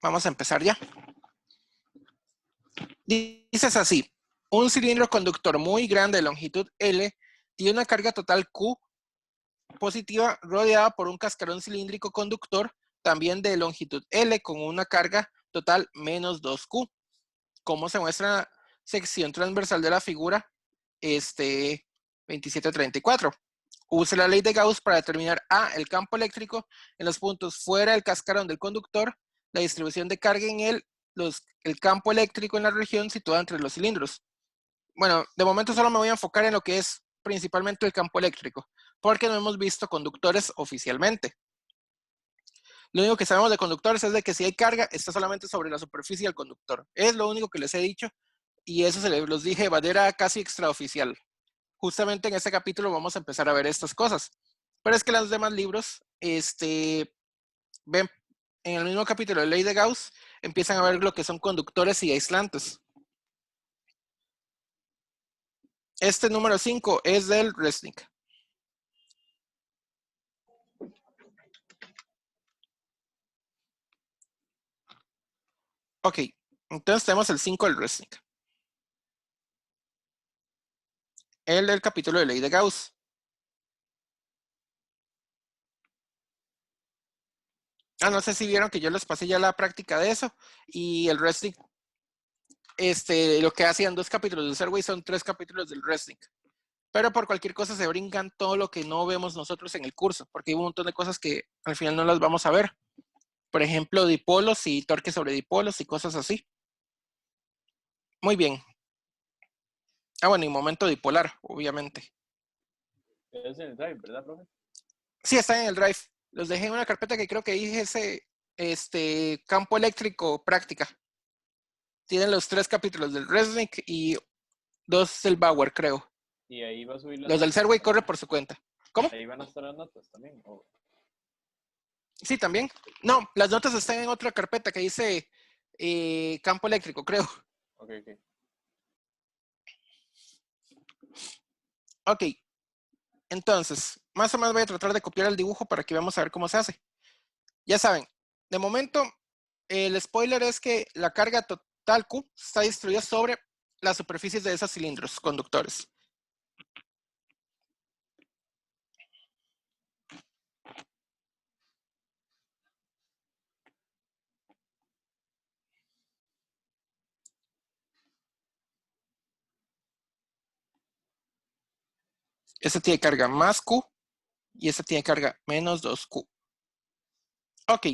Vamos a empezar ya. Dices así, un cilindro conductor muy grande de longitud L tiene una carga total Q positiva rodeada por un cascarón cilíndrico conductor también de longitud L con una carga total menos 2Q. Como se muestra en la sección transversal de la figura 2734. Use la ley de Gauss para determinar A, el campo eléctrico en los puntos fuera del cascarón del conductor, la distribución de carga en él, el campo eléctrico en la región situada entre los cilindros. Bueno, de momento solo me voy a enfocar en lo que es principalmente el campo eléctrico, porque no hemos visto conductores oficialmente. Lo único que sabemos de conductores es de que si hay carga, está solamente sobre la superficie del conductor. Es lo único que les he dicho, y eso se los dije de manera casi extraoficial. Justamente en este capítulo vamos a empezar a ver estas cosas. Pero es que los demás libros, ven en el mismo capítulo de Ley de Gauss, empiezan a ver lo que son conductores y aislantes. Este número 5 es del Resnick. Ok, entonces tenemos el 5 del Resnick. El del capítulo de Ley de Gauss. No sé si vieron que yo les pasé ya la práctica de eso. Y el Resnick, lo que hacían 2 capítulos del Serway son 3 capítulos del Resnick. Pero por cualquier cosa se brincan todo lo que no vemos nosotros en el curso, porque hay un montón de cosas que al final no las vamos a ver. Por ejemplo, dipolos y torques sobre dipolos y cosas así. Muy bien. Bueno, y momento dipolar, obviamente. Es en el drive, ¿verdad, profe? Sí, está en el drive. Los dejé en una carpeta que creo que dije campo eléctrico práctica. Tienen los 3 capítulos del Resnick y 2 del Bauer, creo. Y ahí va a subir las Los del notas. Serway corre por su cuenta. ¿Cómo? Ahí van a estar las notas también. Oh. Sí, también. No, las notas están en otra carpeta que dice campo eléctrico, creo. Ok. Ok. Entonces, más o menos voy a tratar de copiar el dibujo para que veamos a ver cómo se hace. Ya saben, de momento, el spoiler es que la carga total Q está distribuida sobre las superficies de esos cilindros conductores. Este tiene carga más Q y este tiene carga menos 2Q. Ok.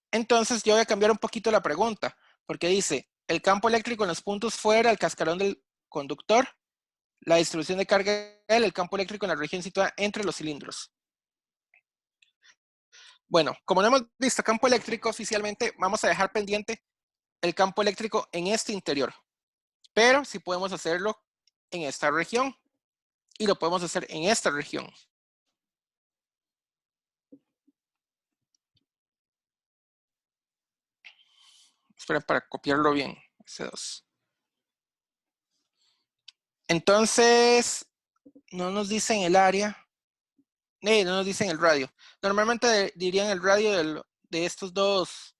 Entonces yo voy a cambiar un poquito la pregunta, porque dice, el campo eléctrico en los puntos fuera del cascarón del conductor, la distribución de carga, el campo eléctrico en la región situada entre los cilindros. Bueno, como no hemos visto campo eléctrico oficialmente, vamos a dejar pendiente el campo eléctrico en este interior. Pero sí podemos hacerlo en esta región y lo podemos hacer en esta región. Espera para copiarlo bien. S2. Entonces, no nos dicen el área. No nos dicen el radio. Normalmente dirían el radio de estos dos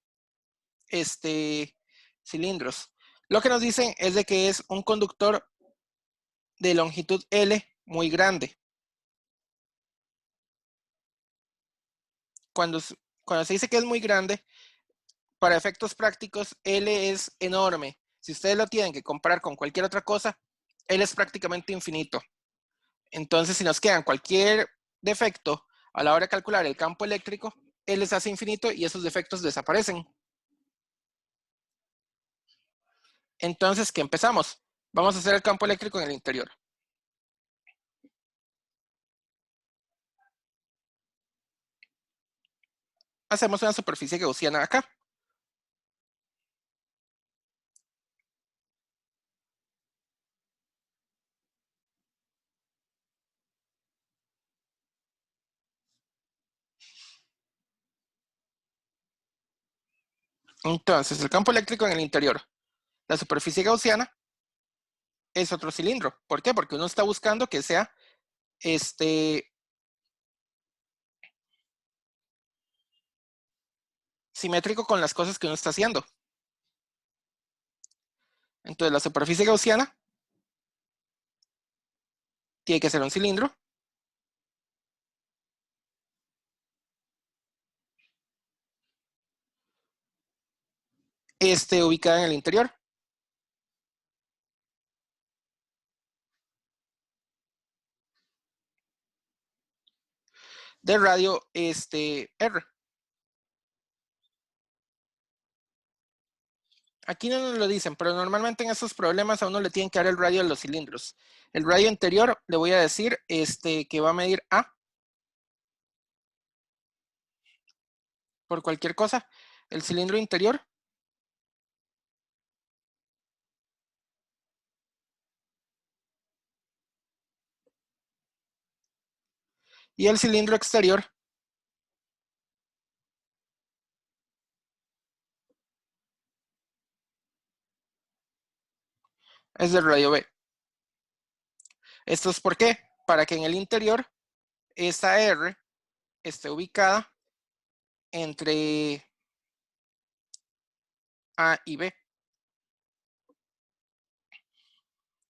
cilindros. Lo que nos dicen es de que es un conductor de longitud L muy grande. Cuando se dice que es muy grande, para efectos prácticos, L es enorme. Si ustedes lo tienen que comparar con cualquier otra cosa, L es prácticamente infinito. Entonces, si nos quedan cualquier defecto a la hora de calcular el campo eléctrico, L se hace infinito y esos defectos desaparecen. Entonces, ¿qué empezamos? Vamos a hacer el campo eléctrico en el interior. Hacemos una superficie gaussiana acá. Entonces, el campo eléctrico en el interior. La superficie gaussiana es otro cilindro. ¿Por qué? Porque uno está buscando que sea simétrico con las cosas que uno está haciendo. Entonces la superficie gaussiana tiene que ser un cilindro. Ubicada en el interior. De radio R. Aquí no nos lo dicen, pero normalmente en estos problemas a uno le tienen que dar el radio de los cilindros. El radio interior le voy a decir que va a medir A. Por cualquier cosa. El cilindro interior y el cilindro exterior es del radio B. ¿Esto es por qué? Para que en el interior esta R esté ubicada entre A y B.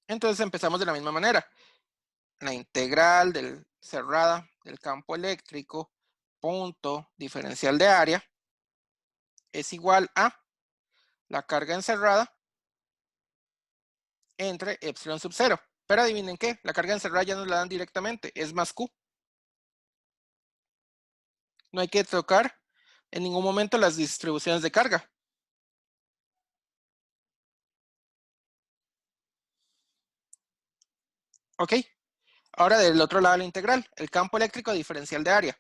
Entonces empezamos de la misma manera. La integral cerrada del campo eléctrico punto diferencial de área es igual a la carga encerrada entre epsilon sub 0. Pero adivinen qué, la carga encerrada ya nos la dan directamente, es más Q. No hay que tocar en ningún momento las distribuciones de carga. Ok, ahora del otro lado la integral, el campo eléctrico diferencial de área.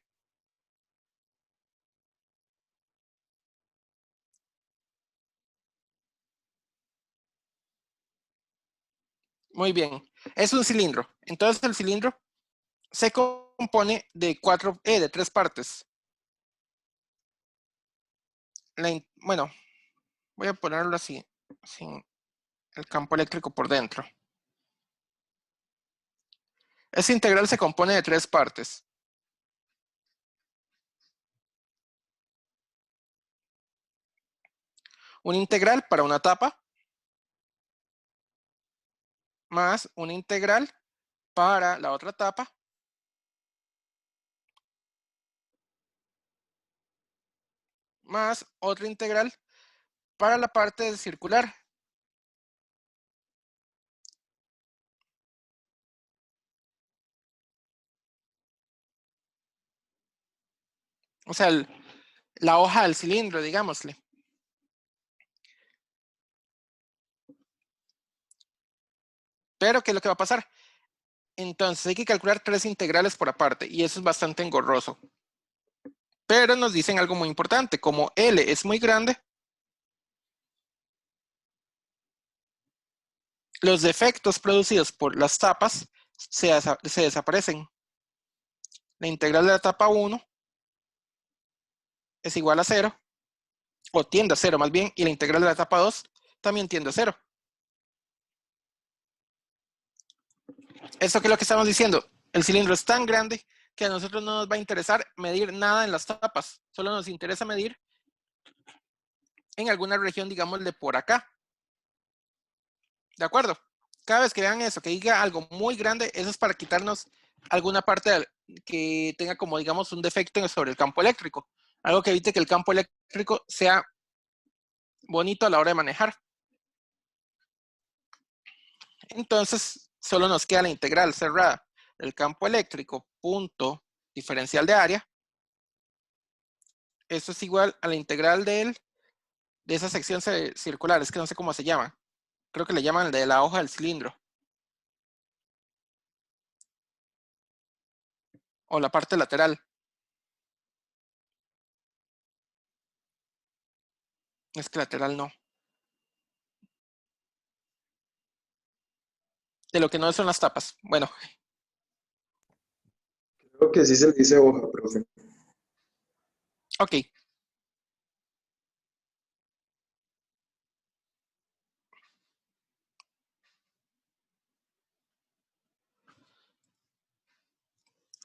Muy bien, es un cilindro. Entonces el cilindro se compone de tres partes. Bueno, voy a ponerlo así, sin el campo eléctrico por dentro. Esa integral se compone de tres partes. Una integral para una tapa, más una integral para la otra tapa, más otra integral para la parte circular. O sea, la hoja del cilindro, digámosle. Pero, ¿qué es lo que va a pasar? Entonces hay que calcular tres integrales por aparte y eso es bastante engorroso. Pero nos dicen algo muy importante, como L es muy grande, los defectos producidos por las tapas se desaparecen. La integral de la tapa 1 es igual a 0, o tiende a 0 más bien, y la integral de la etapa 2 también tiende a 0. ¿Esto qué es lo que estamos diciendo? El cilindro es tan grande que a nosotros no nos va a interesar medir nada en las tapas. Solo nos interesa medir en alguna región, digamos, de por acá. ¿De acuerdo? Cada vez que vean eso, que diga algo muy grande, eso es para quitarnos alguna parte que tenga como, digamos, un defecto sobre el campo eléctrico. Algo que evite que el campo eléctrico sea bonito a la hora de manejar. Entonces, solo nos queda la integral cerrada del campo eléctrico, punto diferencial de área. Esto es igual a la integral de esa sección circular, es que no sé cómo se llama. Creo que le llaman de la hoja del cilindro. O la parte lateral. Es que lateral no. De lo que no son las tapas. Bueno. Creo que sí se le dice hoja, profe. Ok.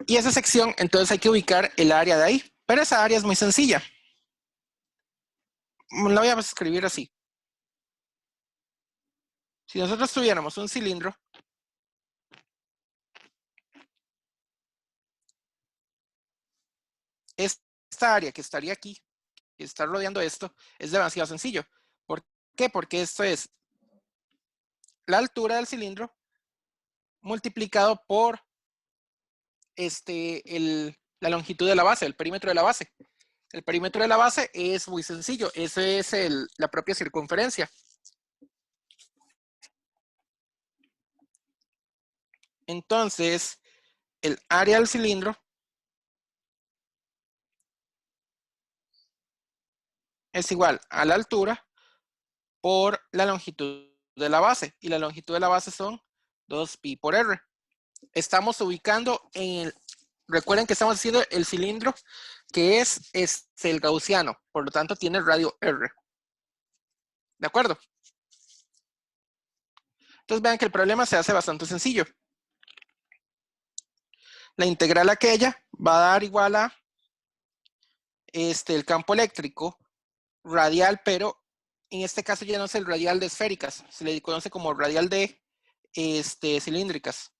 Y esa sección, entonces hay que ubicar el área de ahí. Pero esa área es muy sencilla. la voy a escribir así. Si nosotros tuviéramos un cilindro, esta área que estaría aquí, que está rodeando esto, es demasiado sencillo. ¿Por qué? Porque esto es la altura del cilindro multiplicado por la longitud de la base, el perímetro de la base. El perímetro de la base es muy sencillo, eso es la propia circunferencia. Entonces, el área del cilindro es igual a la altura por la longitud de la base. Y la longitud de la base son 2pi por r. Estamos ubicando recuerden que estamos haciendo el cilindro que es el gaussiano. Por lo tanto, tiene radio r. ¿De acuerdo? Entonces vean que el problema se hace bastante sencillo. La integral aquella va a dar igual a el campo eléctrico radial, pero en este caso ya no es el radial de esféricas, se le conoce como radial de cilíndricas.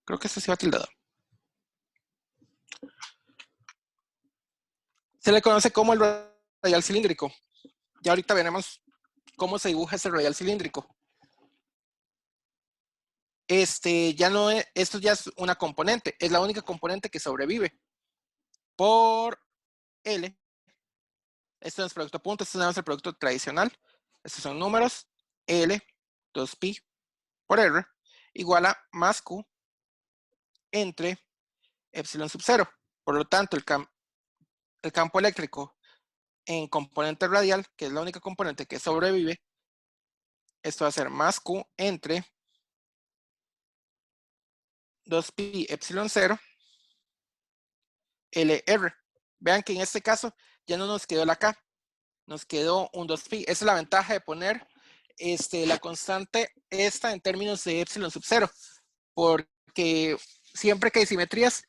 Creo que esto sí va tildado. Se le conoce como el radial cilíndrico. Ya ahorita veremos cómo se dibuja ese radial cilíndrico. Ya no es, esto ya es una componente, es la única componente que sobrevive por L. Esto no es producto punto, esto no es el producto tradicional. Estos son números, L, 2pi por R, igual a más Q entre epsilon sub 0. Por lo tanto, el campo eléctrico en componente radial, que es la única componente que sobrevive, esto va a ser más Q entre 2pi epsilon 0 LR. Vean que en este caso ya no nos quedó la K, nos quedó un 2pi. Esa es la ventaja de poner la constante esta en términos de epsilon sub 0, porque siempre que hay simetrías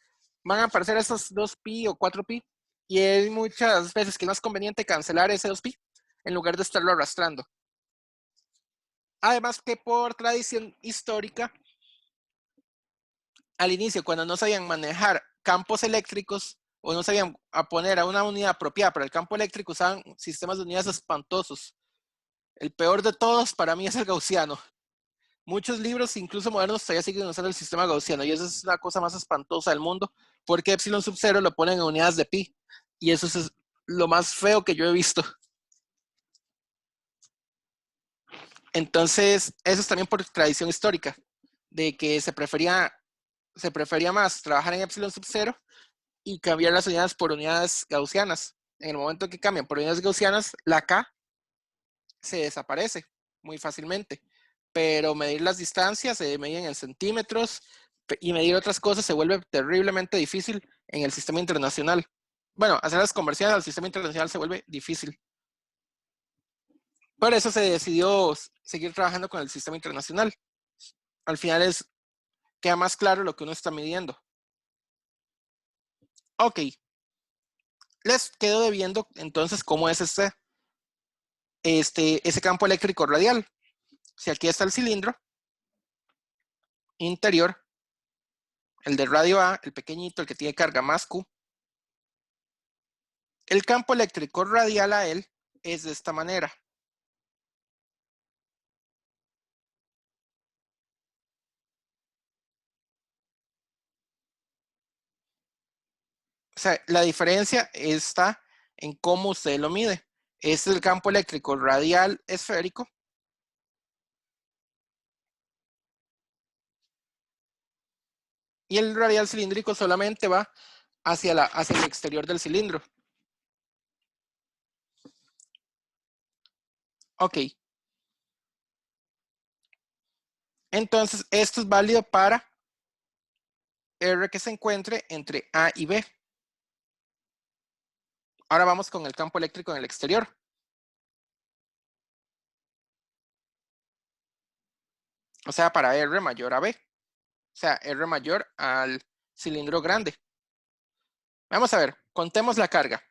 van a aparecer esos 2pi o 4pi y hay muchas veces que no es conveniente cancelar ese 2pi en lugar de estarlo arrastrando. Además que por tradición histórica, al inicio, cuando no sabían manejar campos eléctricos o no sabían poner a una unidad apropiada para el campo eléctrico, usaban sistemas de unidades espantosos. El peor de todos para mí es el gaussiano. Muchos libros, incluso modernos, todavía siguen usando el sistema gaussiano y esa es la cosa más espantosa del mundo porque epsilon sub 0 lo ponen en unidades de pi y eso es lo más feo que yo he visto. Entonces, eso es también por tradición histórica, de que se prefería más trabajar en epsilon sub 0 y cambiar las unidades por unidades gaussianas. En el momento que cambian por unidades gaussianas, la K se desaparece muy fácilmente. Pero medir las distancias se miden en centímetros y medir otras cosas se vuelve terriblemente difícil en el sistema internacional. Bueno, hacer las conversiones al sistema internacional se vuelve difícil. Por eso se decidió seguir trabajando con el sistema internacional. Al final queda más claro lo que uno está midiendo. Ok. Les quedo debiendo entonces cómo es ese campo eléctrico radial. Si aquí está el cilindro interior, el de radio A, el pequeñito, el que tiene carga más Q, el campo eléctrico radial a él es de esta manera. O sea, la diferencia está en cómo usted lo mide. Este es el campo eléctrico radial esférico. Y el radial cilíndrico solamente va hacia el exterior del cilindro. Ok. Entonces, esto es válido para R que se encuentre entre A y B. Ahora vamos con el campo eléctrico en el exterior. O sea, para R mayor a B. O sea, R mayor al cilindro grande. Vamos a ver, contemos la carga.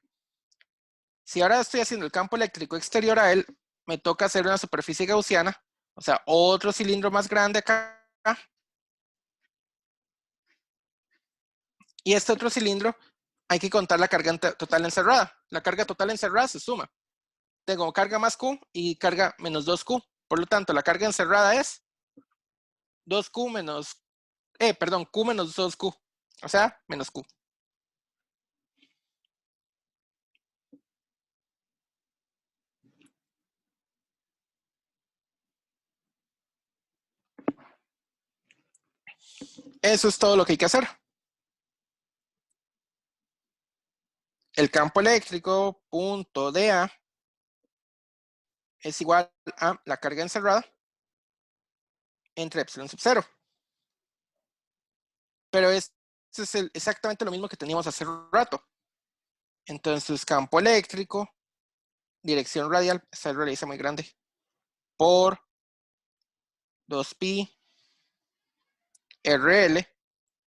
Si ahora estoy haciendo el campo eléctrico exterior a él, me toca hacer una superficie gaussiana, o sea, otro cilindro más grande acá. Y este otro cilindro hay que contar la carga total encerrada. La carga total encerrada se suma. Tengo carga más Q y carga menos 2Q. Por lo tanto, la carga encerrada es 2Q menos, Q menos 2Q. O sea, menos Q. Eso es todo lo que hay que hacer. El campo eléctrico, punto DA, es igual a la carga encerrada entre epsilon sub 0. Pero es exactamente lo mismo que teníamos hace un rato. Entonces, campo eléctrico, dirección radial, esta R le hice muy grande, por 2pi RL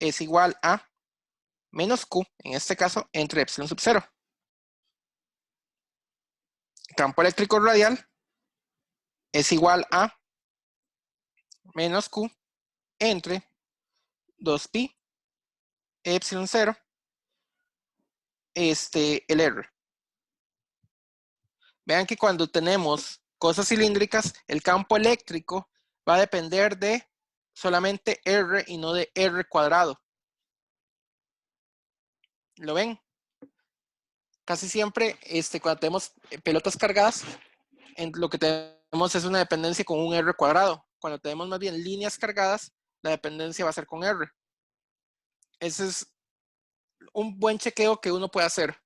es igual a menos Q, en este caso, entre epsilon sub 0. Campo eléctrico radial es igual a menos Q entre 2pi epsilon 0 el R. Vean que cuando tenemos cosas cilíndricas, el campo eléctrico va a depender de solamente R y no de R cuadrado. ¿Lo ven? Casi siempre cuando tenemos pelotas cargadas, lo que tenemos es una dependencia con un R cuadrado. Cuando tenemos más bien líneas cargadas, la dependencia va a ser con R. Ese es un buen chequeo que uno puede hacer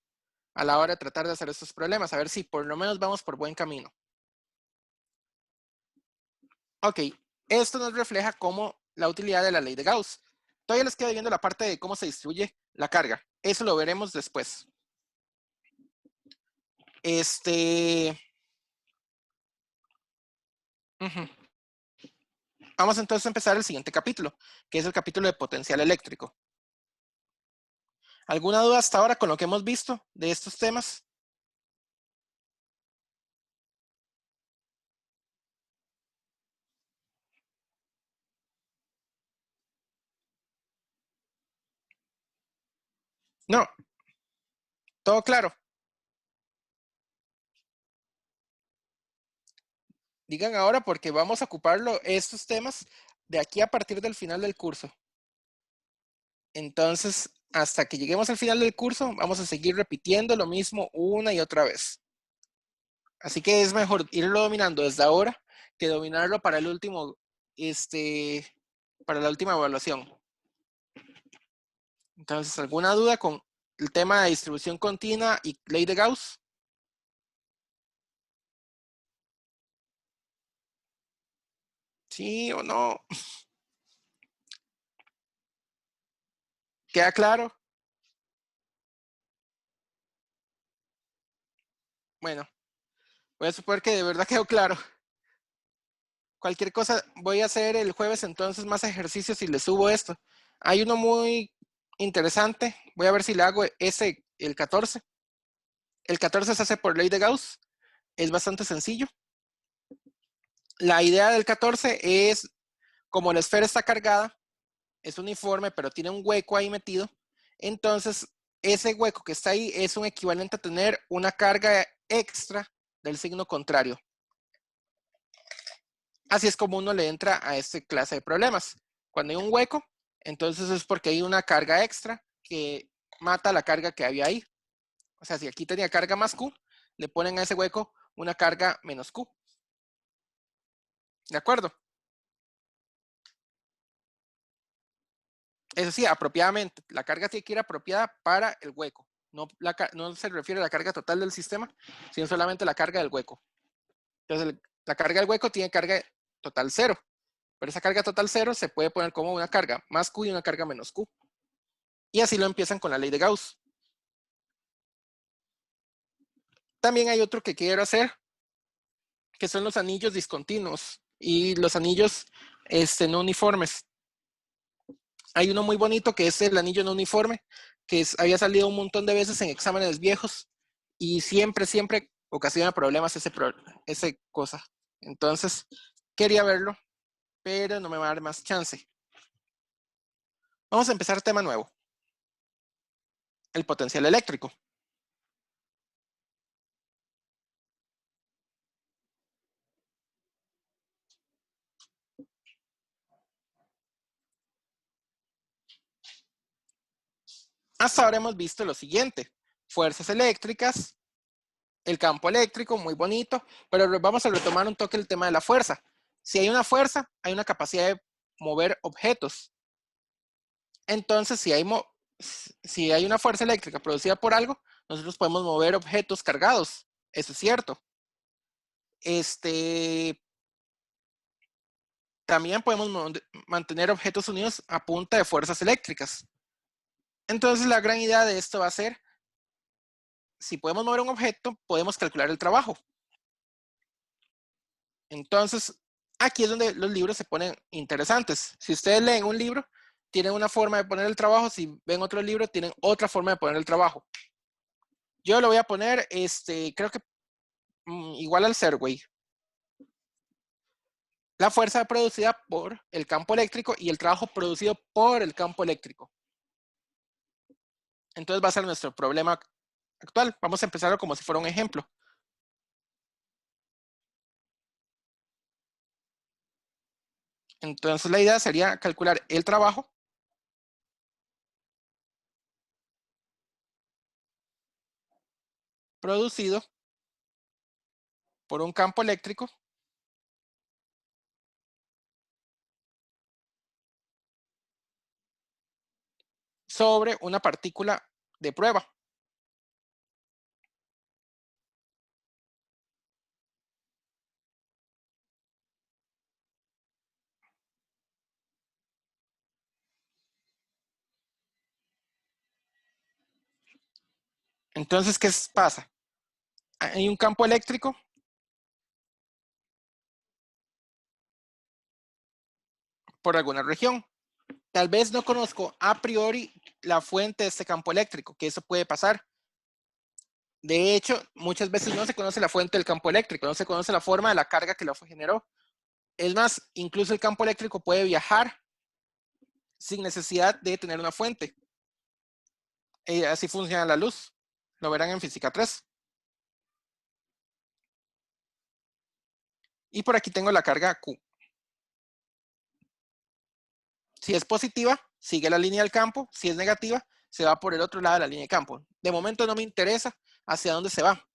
a la hora de tratar de hacer estos problemas, a ver si por lo menos vamos por buen camino. Ok, esto nos refleja cómo la utilidad de la ley de Gauss. Todavía les queda viendo la parte de cómo se distribuye la carga. Eso lo veremos después. Vamos entonces a empezar el siguiente capítulo, que es el capítulo de potencial eléctrico. ¿Alguna duda hasta ahora con lo que hemos visto de estos temas? No. ¿Todo claro? Digan ahora porque vamos a ocuparlo estos temas de aquí a partir del final del curso. Entonces, hasta que lleguemos al final del curso, vamos a seguir repitiendo lo mismo una y otra vez. Así que es mejor irlo dominando desde ahora que dominarlo para el último, para la última evaluación. Entonces, ¿alguna duda con el tema de distribución continua y ley de Gauss? ¿Sí o no? ¿Queda claro? Bueno, voy a suponer que de verdad quedó claro. Cualquier cosa, voy a hacer el jueves entonces más ejercicios y le subo esto. Hay uno muy interesante. Voy a ver si le hago el 14. El 14 se hace por ley de Gauss. Es bastante sencillo. La idea del 14 es, como la esfera está cargada, es uniforme, pero tiene un hueco ahí metido. Entonces, ese hueco que está ahí es un equivalente a tener una carga extra del signo contrario. Así es como uno le entra a esta clase de problemas. Cuando hay un hueco, entonces es porque hay una carga extra que mata la carga que había ahí. O sea, si aquí tenía carga más Q, le ponen a ese hueco una carga menos Q. ¿De acuerdo? Eso sí, apropiadamente. La carga tiene que ir apropiada para el hueco. No se refiere a la carga total del sistema, sino solamente la carga del hueco. Entonces, la carga del hueco tiene carga total 0. Pero esa carga total 0 se puede poner como una carga más Q y una carga menos Q. Y así lo empiezan con la ley de Gauss. También hay otro que quiero hacer, que son los anillos discontinuos y los anillos no uniformes. Hay uno muy bonito que es el anillo no uniforme, que había salido un montón de veces en exámenes viejos y siempre ocasiona problemas ese cosa. Entonces, quería verlo, pero no me va a dar más chance. Vamos a empezar tema nuevo. El potencial eléctrico. Hasta ahora hemos visto lo siguiente: fuerzas eléctricas, el campo eléctrico, muy bonito, pero vamos a retomar un toque el tema de la fuerza. Si hay una fuerza, hay una capacidad de mover objetos. Entonces, si hay una fuerza eléctrica producida por algo, nosotros podemos mover objetos cargados. Eso es cierto. También podemos mantener objetos unidos a punta de fuerzas eléctricas. Entonces, la gran idea de esto va a ser, si podemos mover un objeto, podemos calcular el trabajo. Entonces, aquí es donde los libros se ponen interesantes. Si ustedes leen un libro, tienen una forma de poner el trabajo. Si ven otro libro, tienen otra forma de poner el trabajo. Yo lo voy a poner, creo que igual al Serway. La fuerza producida por el campo eléctrico y el trabajo producido por el campo eléctrico. Entonces va a ser nuestro problema actual. Vamos a empezarlo como si fuera un ejemplo. Entonces la idea sería calcular el trabajo producido por un campo eléctrico sobre una partícula de prueba. Entonces, ¿qué pasa? Hay un campo eléctrico por alguna región. Tal vez no conozco a priori la fuente de este campo eléctrico, que eso puede pasar. De hecho, muchas veces no se conoce la fuente del campo eléctrico, no se conoce la forma de la carga que lo generó. Es más, incluso el campo eléctrico puede viajar sin necesidad de tener una fuente. Así funciona la luz. Lo verán en física 3. Y por aquí tengo la carga Q. Si es positiva, sigue la línea del campo. Si es negativa, se va por el otro lado de la línea de campo. De momento no me interesa hacia dónde se va.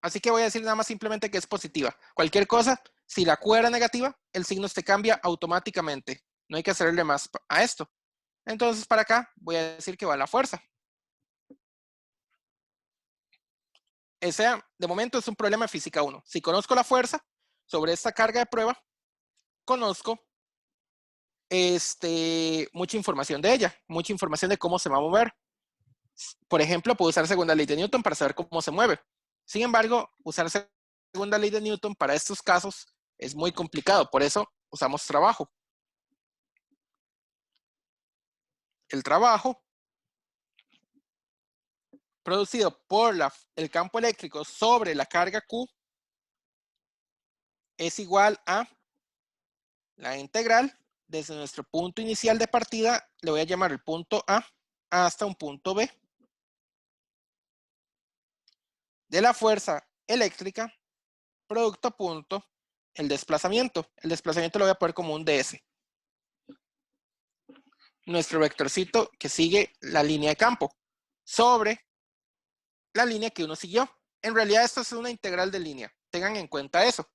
Así que voy a decir nada más simplemente que es positiva. Cualquier cosa, si la Q era negativa, el signo se cambia automáticamente. No hay que hacerle más a esto. Entonces, para acá voy a decir que va la fuerza. De momento es un problema de física 1. Si conozco la fuerza sobre esta carga de prueba, conozco mucha información de ella, mucha información de cómo se va a mover. Por ejemplo, puedo usar segunda ley de Newton para saber cómo se mueve. Sin embargo, usar segunda ley de Newton para estos casos es muy complicado. Por eso usamos trabajo. El trabajo producido por el campo eléctrico sobre la carga Q es igual a la integral desde nuestro punto inicial de partida, le voy a llamar el punto A hasta un punto B, de la fuerza eléctrica producto punto el desplazamiento. El desplazamiento lo voy a poner como un ds. Nuestro vectorcito que sigue la línea de campo sobre la línea que uno siguió. En realidad esto es una integral de línea. Tengan en cuenta eso.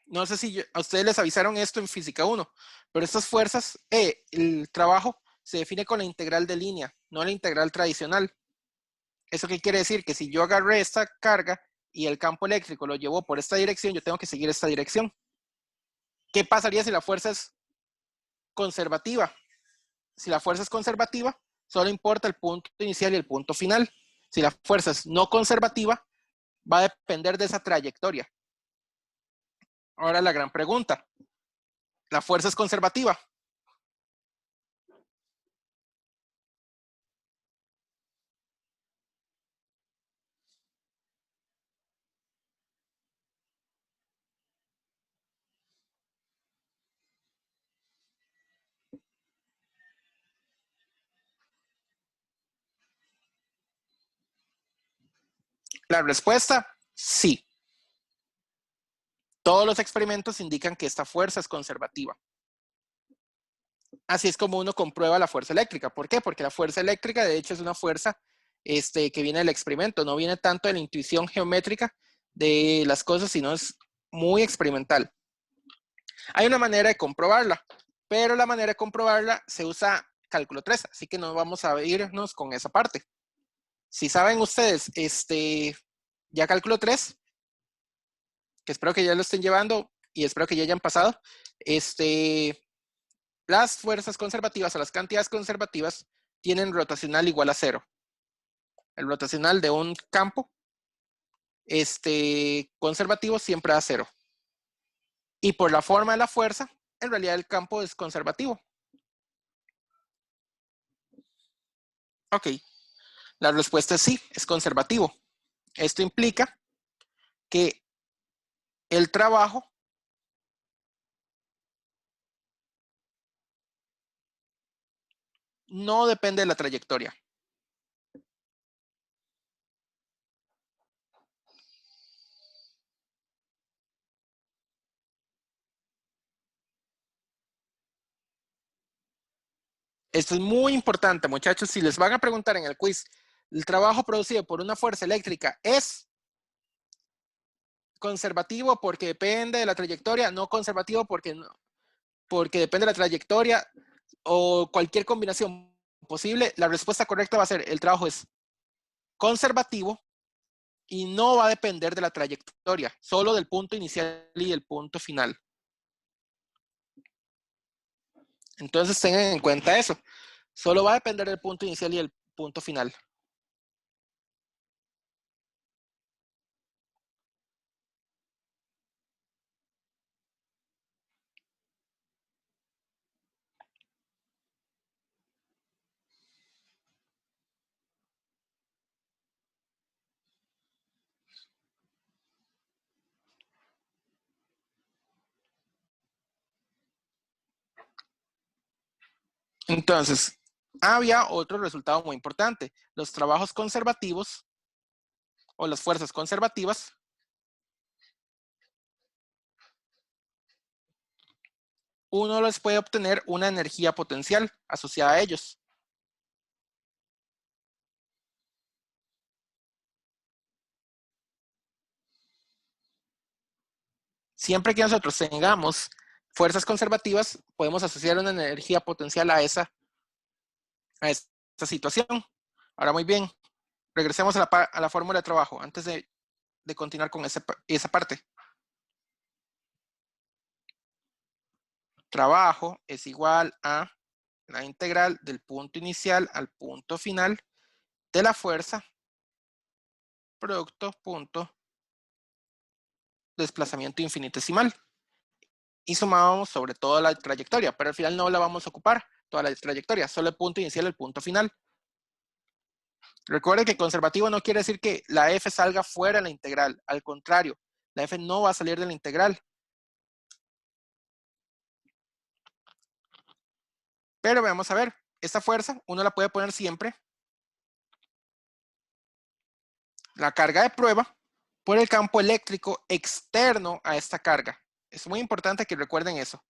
No sé si a ustedes les avisaron esto en física 1, pero estas fuerzas, el trabajo se define con la integral de línea, no la integral tradicional. ¿Eso qué quiere decir? Que si yo agarré esta carga y el campo eléctrico lo llevó por esta dirección, yo tengo que seguir esta dirección. ¿Qué pasaría si la fuerza es conservativa? Si la fuerza es conservativa, solo importa el punto inicial y el punto final. Si la fuerza es no conservativa, va a depender de esa trayectoria. Ahora la gran pregunta. La fuerza es conservativa. La respuesta, sí. Todos los experimentos indican que esta fuerza es conservativa. Así es como uno comprueba la fuerza eléctrica. ¿Por qué? Porque la fuerza eléctrica, de hecho, es una fuerza que viene del experimento, no viene tanto de la intuición geométrica de las cosas, sino es muy experimental. Hay una manera de comprobarla, pero la manera de comprobarla se usa cálculo 3, así que no vamos a irnos con esa parte. Si saben ustedes, ya cálculo 3, que espero que ya lo estén llevando y espero que ya hayan pasado, las fuerzas conservativas o las cantidades conservativas tienen rotacional igual a 0. El rotacional de un campo conservativo siempre da 0. Y por la forma de la fuerza, en realidad el campo es conservativo. Ok, la respuesta es sí, es conservativo. Esto implica que el trabajo no depende de la trayectoria. Esto es muy importante, muchachos. Si les van a preguntar en el quiz, ¿el trabajo producido por una fuerza eléctrica es conservativo porque depende de la trayectoria? No conservativo porque depende de la trayectoria o cualquier combinación posible. La respuesta correcta va a ser: el trabajo es conservativo y no va a depender de la trayectoria, solo del punto inicial y el punto final. Entonces tengan en cuenta eso. Solo va a depender del punto inicial y el punto final. Entonces, había otro resultado muy importante. Los trabajos conservativos o las fuerzas conservativas uno les puede obtener una energía potencial asociada a ellos. Siempre que nosotros tengamos fuerzas conservativas, podemos asociar una energía potencial a esa situación. Ahora, muy bien, regresemos a la fórmula de trabajo antes de continuar con esa parte. Trabajo es igual a la integral del punto inicial al punto final de la fuerza producto punto desplazamiento infinitesimal. Y sumábamos sobre toda la trayectoria, pero al final no la vamos a ocupar toda la trayectoria, solo el punto inicial y el punto final. Recuerde que conservativo no quiere decir que la f salga fuera de la integral, al contrario, la f no va a salir de la integral. Pero vamos a ver, esta fuerza uno la puede poner siempre, la carga de prueba, por el campo eléctrico externo a esta carga. Es muy importante que recuerden eso.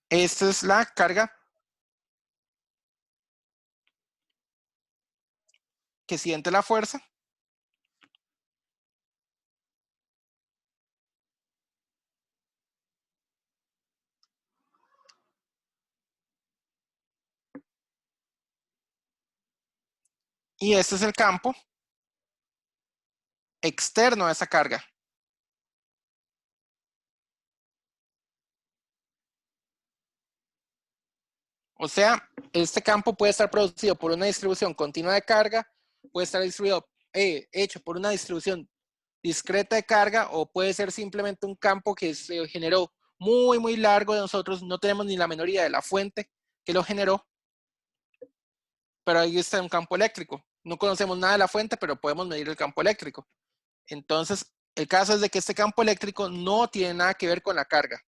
Esta es la carga que siente la fuerza. Y este es el campo externo a esa carga. O sea, este campo puede estar producido por una distribución continua de carga, puede estar hecho por una distribución discreta de carga, o puede ser simplemente un campo que se generó muy, muy largo de nosotros. No tenemos ni la menor idea de la fuente que lo generó, pero ahí está un campo eléctrico. No conocemos nada de la fuente, pero podemos medir el campo eléctrico. Entonces, el caso es de que este campo eléctrico no tiene nada que ver con la carga.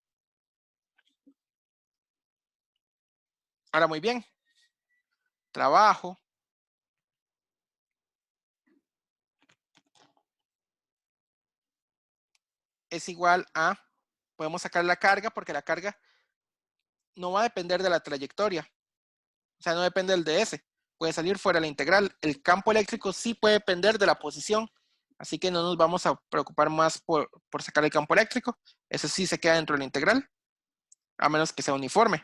Ahora, muy bien. Trabajo es igual a, podemos sacar la carga, porque la carga no va a depender de la trayectoria. O sea, no depende del ds. Puede salir fuera de la integral. El campo eléctrico sí puede depender de la posición. Así que no nos vamos a preocupar más por sacar el campo eléctrico. Ese sí se queda dentro de la integral, a menos que sea uniforme.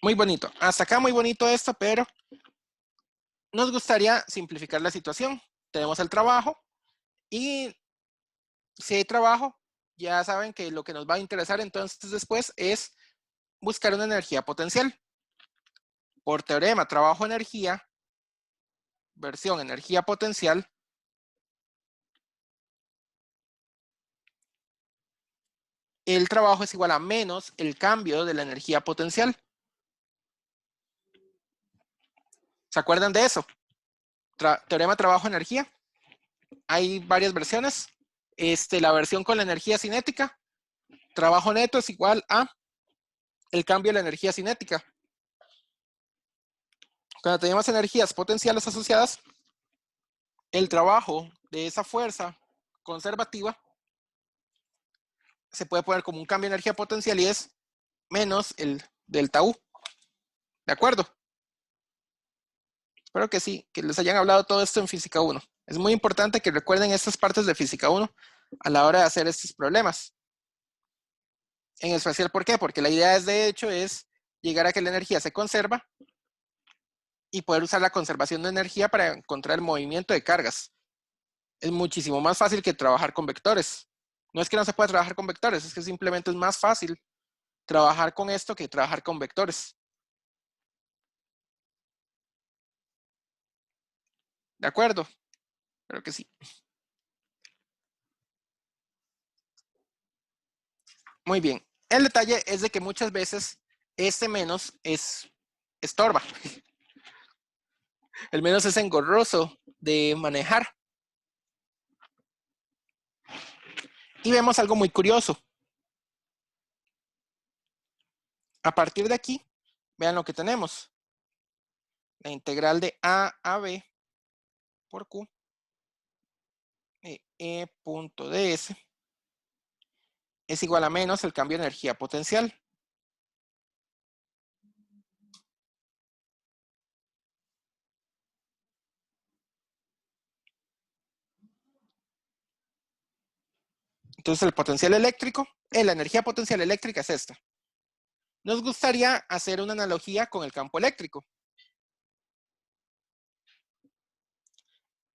Muy bonito. Hasta acá muy bonito esto, pero nos gustaría simplificar la situación. Tenemos el trabajo y si hay trabajo, ya saben que lo que nos va a interesar entonces después es buscar una energía potencial. Por teorema trabajo-energía, versión energía potencial, el trabajo es igual a menos el cambio de la energía potencial. ¿Se acuerdan de eso? Teorema trabajo-energía. Hay varias versiones. La versión con la energía cinética, trabajo neto es igual a el cambio de la energía cinética. Cuando tenemos energías potenciales asociadas, el trabajo de esa fuerza conservativa se puede poner como un cambio de energía potencial y es menos el delta U. ¿De acuerdo? Espero que sí, que les hayan hablado todo esto en física 1. Es muy importante que recuerden estas partes de física 1 a la hora de hacer estos problemas. En especial, ¿por qué? Porque la idea de hecho es llegar a que la energía se conserva y poder usar la conservación de energía para encontrar el movimiento de cargas. Es muchísimo más fácil que trabajar con vectores. No es que no se pueda trabajar con vectores, es que simplemente es más fácil trabajar con esto que trabajar con vectores. ¿De acuerdo? Creo que sí. Muy bien. El detalle es de que muchas veces este menos es estorba. El menos es engorroso de manejar. Y vemos algo muy curioso. A partir de aquí, vean lo que tenemos. La integral de a b por q de e punto ds es igual a menos el cambio de energía potencial. Entonces el potencial eléctrico, la energía potencial eléctrica es esta. Nos gustaría hacer una analogía con el campo eléctrico.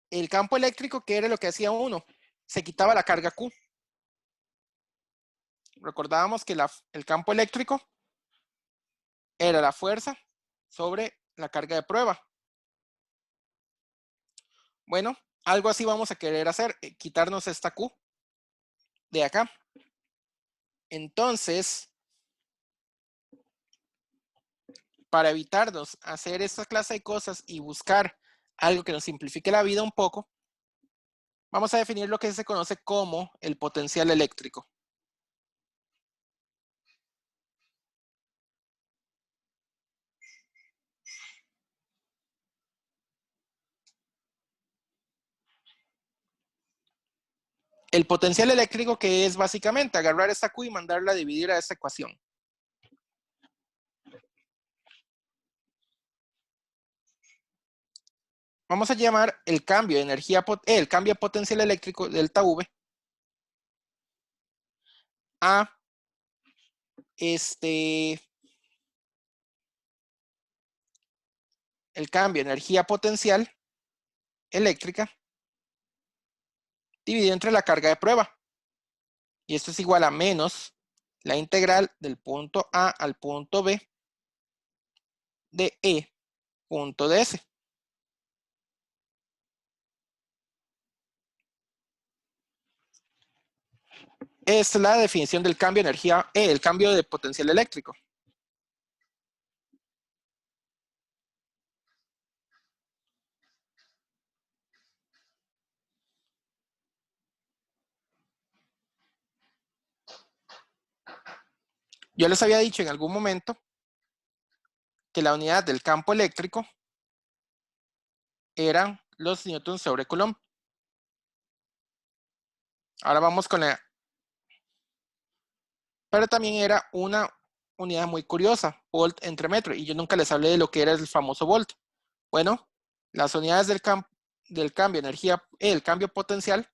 El campo eléctrico, ¿qué era lo que hacía uno? Se quitaba la carga Q. Recordábamos que el campo eléctrico era la fuerza sobre la carga de prueba. Bueno, algo así vamos a querer hacer, quitarnos esta Q de acá. Entonces, para evitarnos hacer esta clase de cosas y buscar algo que nos simplifique la vida un poco, vamos a definir lo que se conoce como el potencial eléctrico. El potencial eléctrico, que es básicamente agarrar esta Q y mandarla a dividir a esta ecuación. Vamos a llamar el cambio de energía, el cambio de potencial eléctrico delta V a el cambio de energía potencial eléctrica dividido entre la carga de prueba. Y esto es igual a menos la integral del punto A al punto B de E punto ds. Esta es la definición del cambio de energía, el cambio de potencial eléctrico. Yo les había dicho en algún momento que la unidad del campo eléctrico eran los newtons sobre coulomb. Ahora vamos con la... Pero también era una unidad muy curiosa, volt entre metro, y yo nunca les hablé de lo que era el famoso volt. Bueno, las unidades del cambio de energía, el cambio potencial,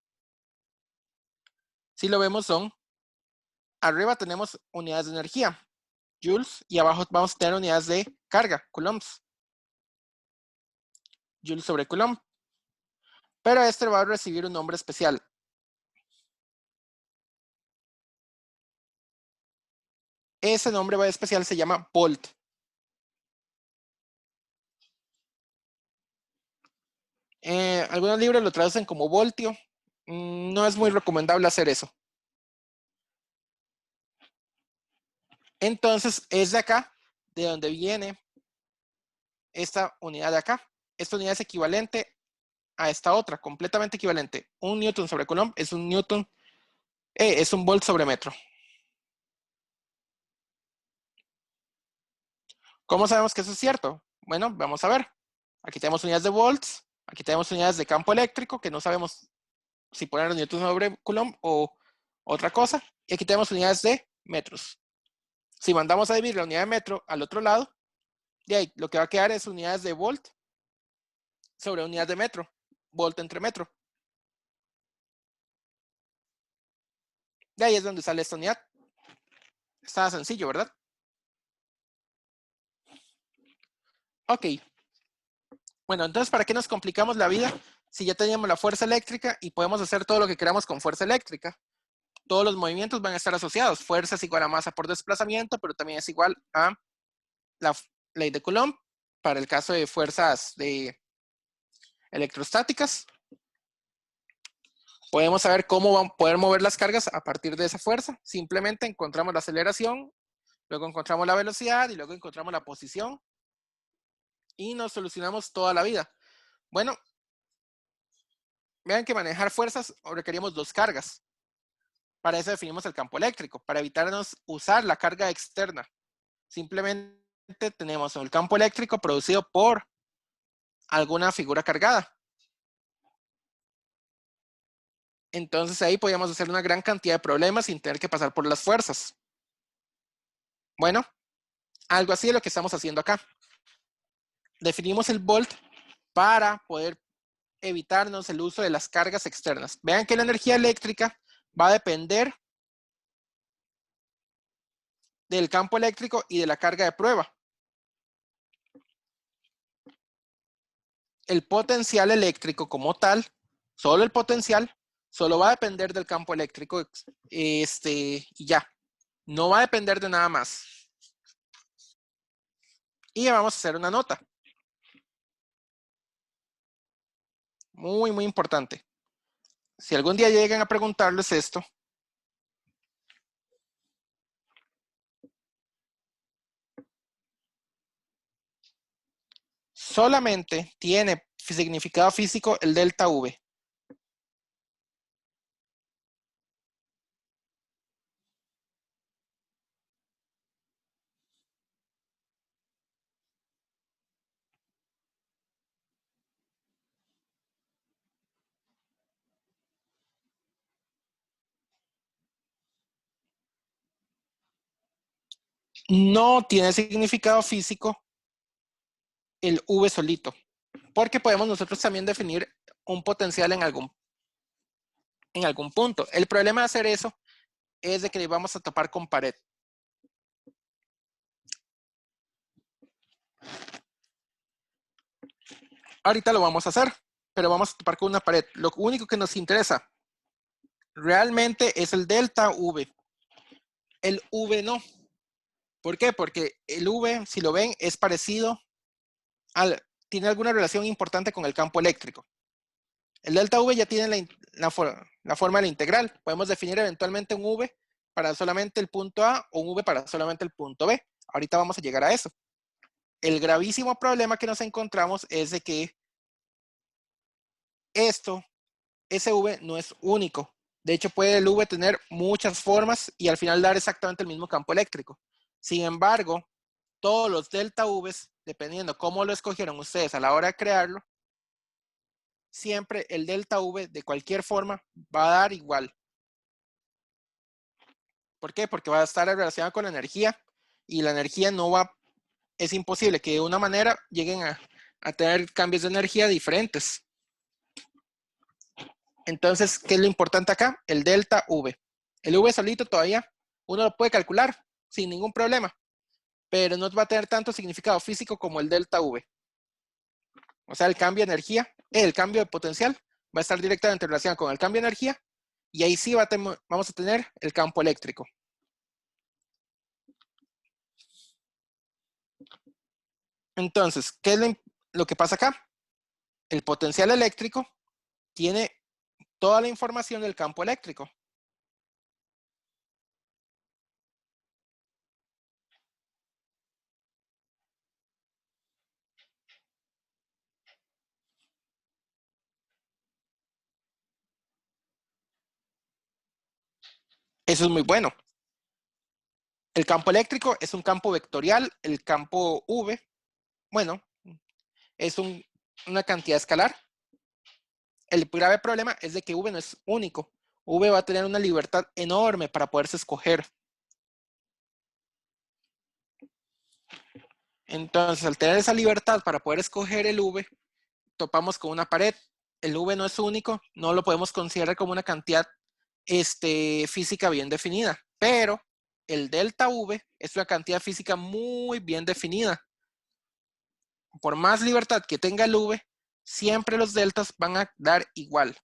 si lo vemos son, arriba tenemos unidades de energía, joules, y abajo vamos a tener unidades de carga, coulombs. Joules sobre coulomb. Pero este va a recibir un nombre especial. Ese nombre especial se llama volt. Algunos libros lo traducen como voltio. No es muy recomendable hacer eso. Entonces, es de acá, de donde viene esta unidad de acá. Esta unidad es equivalente a esta otra, completamente equivalente. Un newton sobre coulomb es un newton, es un volt sobre metro. ¿Cómo sabemos que eso es cierto? Bueno, vamos a ver. Aquí tenemos unidades de volts, aquí tenemos unidades de campo eléctrico, que no sabemos si poner newton sobre coulomb o otra cosa. Y aquí tenemos unidades de metros. Si mandamos a dividir la unidad de metro al otro lado, de ahí lo que va a quedar es unidades de volt sobre unidad de metro. Volt entre metro. De ahí es donde sale esta unidad. Está sencillo, ¿verdad? Ok. Bueno, entonces, ¿para qué nos complicamos la vida si ya teníamos la fuerza eléctrica y podemos hacer todo lo que queramos con fuerza eléctrica? Todos los movimientos van a estar asociados. Fuerza es igual a masa por desplazamiento, pero también es igual a la ley de Coulomb para el caso de fuerzas electrostáticas. Podemos saber cómo vamos a poder mover las cargas a partir de esa fuerza. Simplemente encontramos la aceleración, luego encontramos la velocidad y luego encontramos la posición y nos solucionamos toda la vida. Bueno, vean que manejar fuerzas requerimos dos cargas. Para eso definimos el campo eléctrico, para evitarnos usar la carga externa. Simplemente tenemos el campo eléctrico producido por alguna figura cargada. Entonces ahí podíamos hacer una gran cantidad de problemas sin tener que pasar por las fuerzas. Bueno, algo así es lo que estamos haciendo acá. Definimos el volt para poder evitarnos el uso de las cargas externas. Vean que la energía eléctrica va a depender del campo eléctrico y de la carga de prueba. El potencial eléctrico como tal, solo el potencial, solo va a depender del campo eléctrico y ya. No va a depender de nada más. Y vamos a hacer una nota. Muy, muy importante. Si algún día llegan a preguntarles esto, solamente tiene significado físico el delta V. No tiene significado físico el V solito, porque podemos nosotros también definir un potencial en algún punto. El problema de hacer eso es de que vamos a topar con pared. Ahorita lo vamos a hacer, pero vamos a topar con una pared. Lo único que nos interesa realmente es el delta V. El V no. ¿Por qué? Porque el V, si lo ven, es parecido tiene alguna relación importante con el campo eléctrico. El delta V ya tiene la forma de la integral. Podemos definir eventualmente un V para solamente el punto A o un V para solamente el punto B. Ahorita vamos a llegar a eso. El gravísimo problema que nos encontramos es de que ese V no es único. De hecho, puede el V tener muchas formas y al final dar exactamente el mismo campo eléctrico. Sin embargo, todos los delta Vs, dependiendo cómo lo escogieron ustedes a la hora de crearlo, siempre el delta V de cualquier forma va a dar igual. ¿Por qué? Porque va a estar relacionado con la energía y la energía no va, es imposible que de una manera lleguen a tener cambios de energía diferentes. Entonces, ¿qué es lo importante acá? El delta V. El V solito todavía uno lo puede calcular sin ningún problema, pero no va a tener tanto significado físico como el delta V. O sea, el cambio de energía, el cambio de potencial va a estar directamente relacionado con el cambio de energía y ahí sí vamos a tener el campo eléctrico. Entonces, ¿qué es lo que pasa acá? El potencial eléctrico tiene toda la información del campo eléctrico. Eso es muy bueno. El campo eléctrico es un campo vectorial, el campo V, bueno, es una cantidad escalar. El grave problema es de que V no es único. V va a tener una libertad enorme para poderse escoger. Entonces, al tener esa libertad para poder escoger el V, topamos con una pared. El V no es único, no lo podemos considerar como una cantidad física bien definida, pero el delta V es una cantidad física muy bien definida. Por más libertad que tenga el V, siempre los deltas van a dar igual.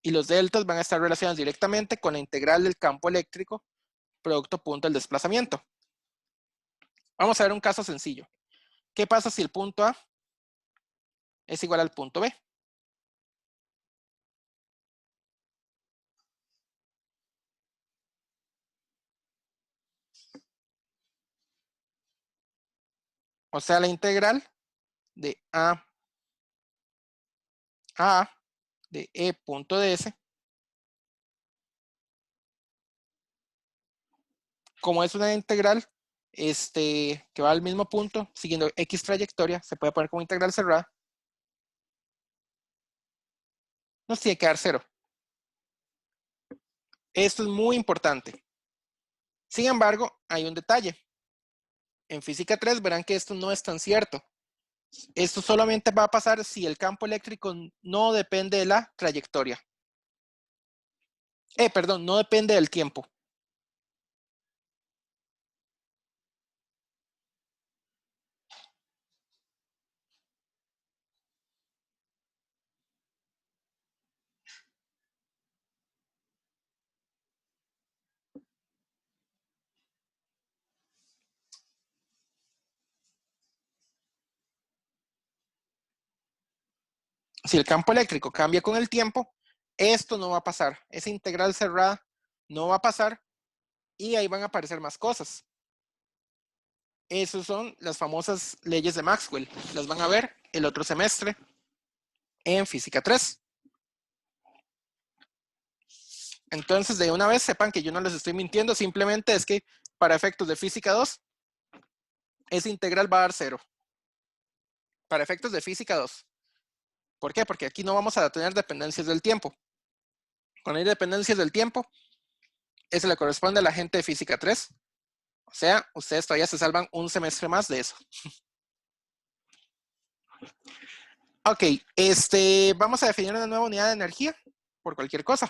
Y los deltas van a estar relacionados directamente con la integral del campo eléctrico producto punto del desplazamiento. Vamos a ver un caso sencillo. ¿Qué pasa si el punto A es igual al punto B? O sea, la integral de A de E punto de S, como es una integral que va al mismo punto, siguiendo X trayectoria, se puede poner como integral cerrada, nos tiene que dar 0. Esto es muy importante. Sin embargo, hay un detalle. En física 3 verán que esto no es tan cierto. Esto solamente va a pasar si el campo eléctrico no depende de la trayectoria. Perdón, no depende del tiempo. Si el campo eléctrico cambia con el tiempo, esto no va a pasar. Esa integral cerrada no va a pasar y ahí van a aparecer más cosas. Esas son las famosas leyes de Maxwell. Las van a ver el otro semestre en física 3. Entonces, de una vez sepan que yo no les estoy mintiendo, simplemente es que para efectos de física 2, esa integral va a dar 0. Para efectos de física 2. ¿Por qué? Porque aquí no vamos a tener dependencias del tiempo. Cuando hay dependencias del tiempo, eso le corresponde a la gente de física 3. O sea, ustedes todavía se salvan un semestre más de eso. Ok, vamos a definir una nueva unidad de energía por cualquier cosa.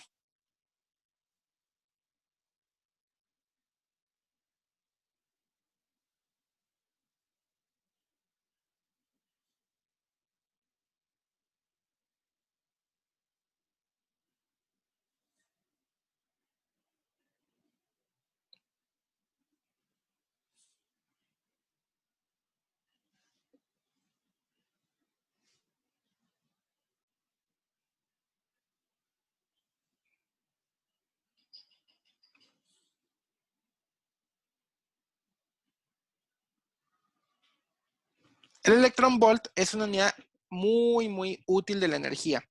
El electronvolt es una unidad muy, muy útil de la energía.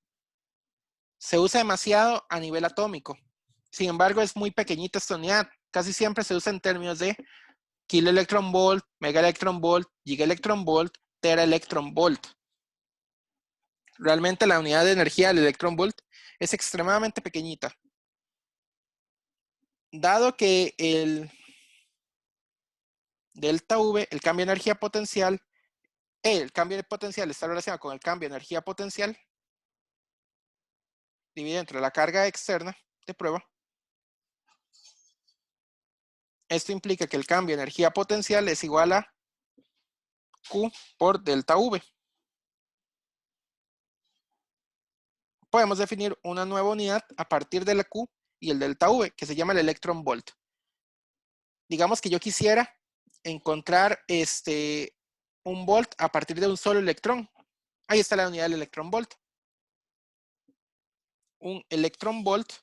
Se usa demasiado a nivel atómico. Sin embargo, es muy pequeñita esta unidad. Casi siempre se usa en términos de kiloelectronvolt, megaelectronvolt, gigaelectronvolt, teraelectronvolt. Realmente la unidad de energía del electronvolt es extremadamente pequeñita. Dado que el delta V, el cambio de energía potencial, el cambio de potencial está relacionado con el cambio de energía potencial dividido entre la carga externa de prueba. Esto implica que el cambio de energía potencial es igual a Q por delta V. Podemos definir una nueva unidad a partir de la Q y el delta V, que se llama el electronvolt. Digamos que yo quisiera encontrar un volt a partir de un solo electrón. Ahí está la unidad del electronvolt. Un electronvolt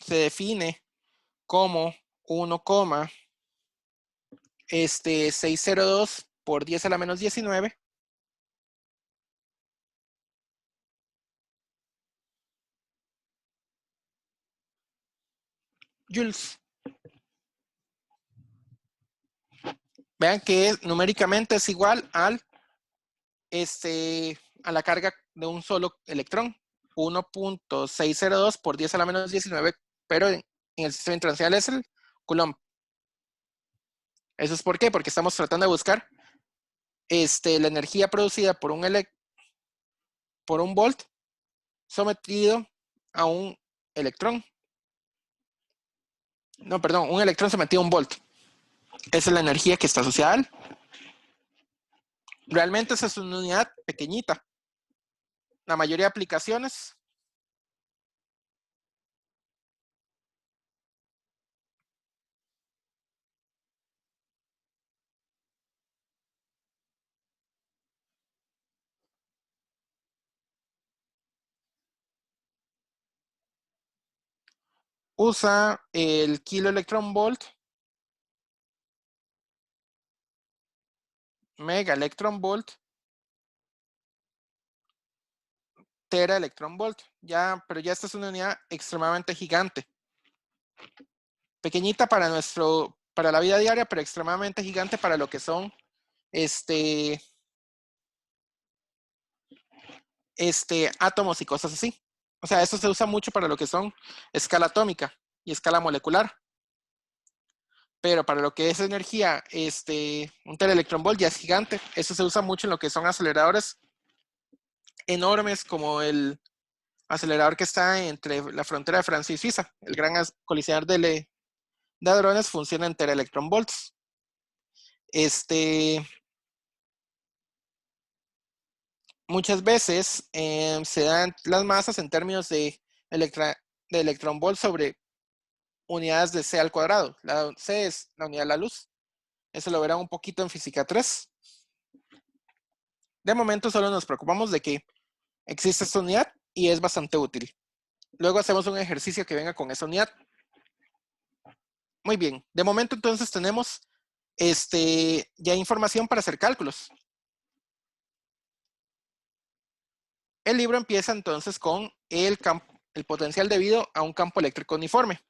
se define como 1,602 por 10 a la menos 19 joules. Vean que numéricamente es igual a la carga de un solo electrón, 1,602 por 10 a la menos 19, pero en el sistema internacional es el coulomb. ¿Eso es por qué? Porque estamos tratando de buscar la energía producida por un volt sometido a un electrón. No, perdón, un electrón sometido a un volt. Esa es la energía que está asociada al. Realmente esa es una unidad pequeñita. La mayoría de aplicaciones usa el kiloelectronvolt, megaelectronvolt, teraelectronvolt. Pero ya esta es una unidad extremadamente gigante. Pequeñita para la vida diaria, pero extremadamente gigante para lo que son átomos y cosas así. O sea, esto se usa mucho para lo que son escala atómica y escala molecular. Pero para lo que es energía, un teraelectronvolt ya es gigante. Eso se usa mucho en lo que son aceleradores enormes, como el acelerador que está entre la frontera de Francia y Suiza. El gran colisionador de hadrones funciona en teraelectronvolts. Muchas veces se dan las masas en términos de electronvolt sobre unidades de C al cuadrado. La C es la unidad de la luz. Eso lo verán un poquito en física 3. De momento solo nos preocupamos de que existe esta unidad y es bastante útil. Luego hacemos un ejercicio que venga con esa unidad. Muy bien. De momento entonces tenemos ya información para hacer cálculos. El libro empieza entonces con el potencial debido a un campo eléctrico uniforme.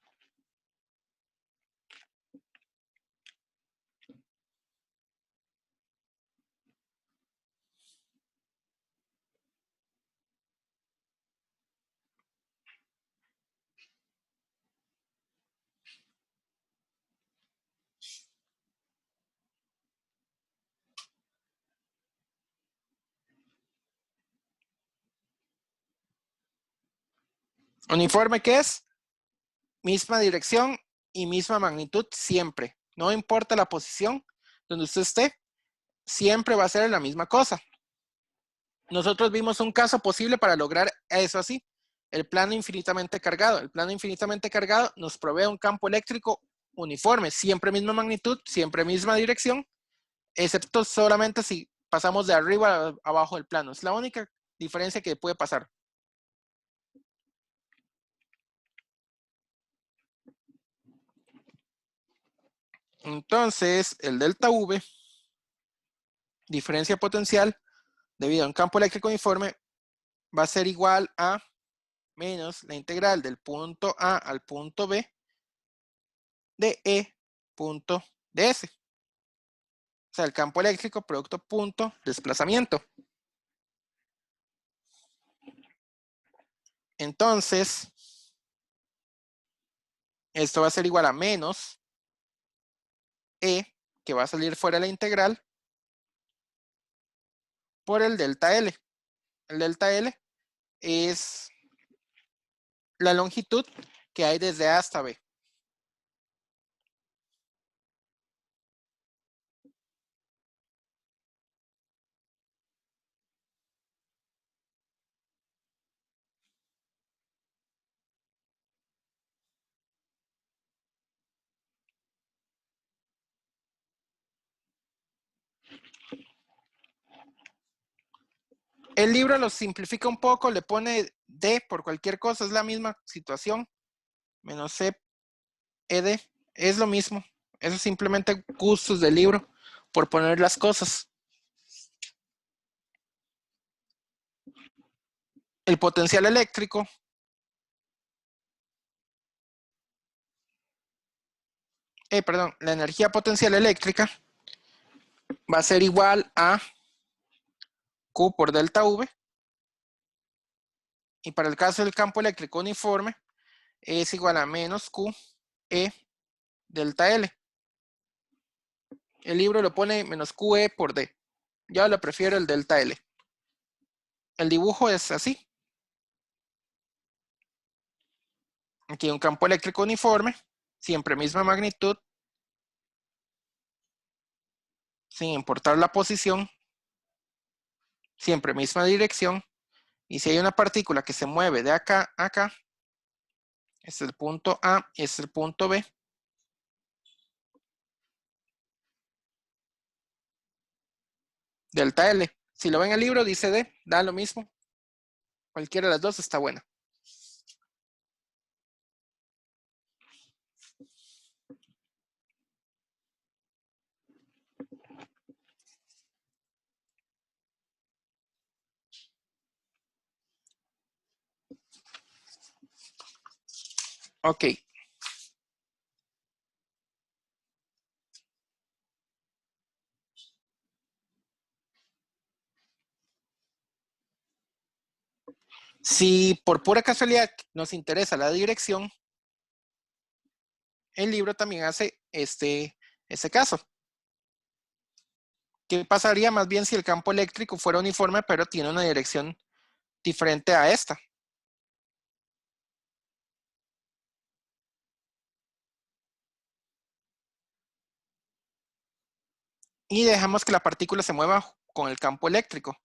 Uniforme, ¿qué es? Misma dirección y misma magnitud siempre. No importa la posición donde usted esté, siempre va a ser la misma cosa. Nosotros vimos un caso posible para lograr eso así. El plano infinitamente cargado. El plano infinitamente cargado nos provee un campo eléctrico uniforme, siempre misma magnitud, siempre misma dirección, excepto solamente si pasamos de arriba a abajo del plano. Es la única diferencia que puede pasar. Entonces, el delta V diferencia potencial debido a un campo eléctrico uniforme va a ser igual a menos la integral del punto A al punto B de E punto ds. O sea, el campo eléctrico producto punto desplazamiento. Entonces, esto va a ser igual a menos E, que va a salir fuera de la integral, por el delta L. El delta L es la longitud que hay desde A hasta B. El libro lo simplifica un poco, le pone D por cualquier cosa, es la misma situación, menos C, ED, es lo mismo. Eso es simplemente gustos del libro por poner las cosas. El potencial eléctrico la energía potencial eléctrica va a ser igual a Q por delta V. Y para el caso del campo eléctrico uniforme, es igual a menos Q E delta L. El libro lo pone menos QE por D. Yo lo prefiero el delta L. El dibujo es así. Aquí un campo eléctrico uniforme, siempre misma magnitud, sin importar la posición, siempre misma dirección. Y si hay una partícula que se mueve de acá a acá, este es el punto A, este es el punto B. Delta L. Si lo ven en el libro, dice D, da lo mismo. Cualquiera de las dos está buena. Ok. Si por pura casualidad nos interesa la dirección, el libro también hace este caso. ¿Qué pasaría más bien si el campo eléctrico fuera uniforme, pero tiene una dirección diferente a esta? Y dejamos que la partícula se mueva con el campo eléctrico.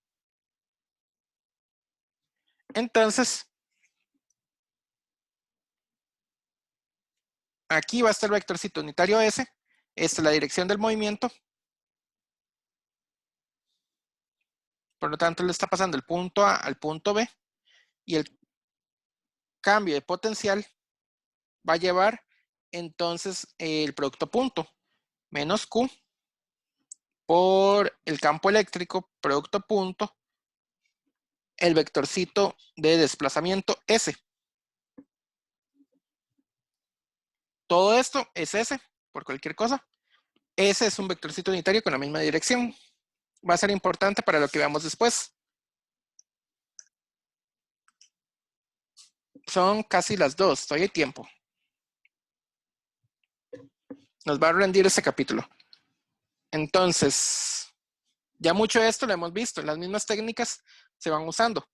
Entonces, aquí va a estar el vectorcito unitario S. Esta es la dirección del movimiento. Por lo tanto, le está pasando el punto A al punto B. Y el cambio de potencial va a llevar entonces el producto punto menos Q por el campo eléctrico producto punto el vectorcito de desplazamiento S. Todo esto es S por cualquier cosa. S es un vectorcito unitario con la misma dirección. Va a ser importante para lo que veamos después. Son casi las 2, todavía hay tiempo. Nos va a rendir este capítulo. Entonces, ya mucho de esto lo hemos visto. Las mismas técnicas se van usando.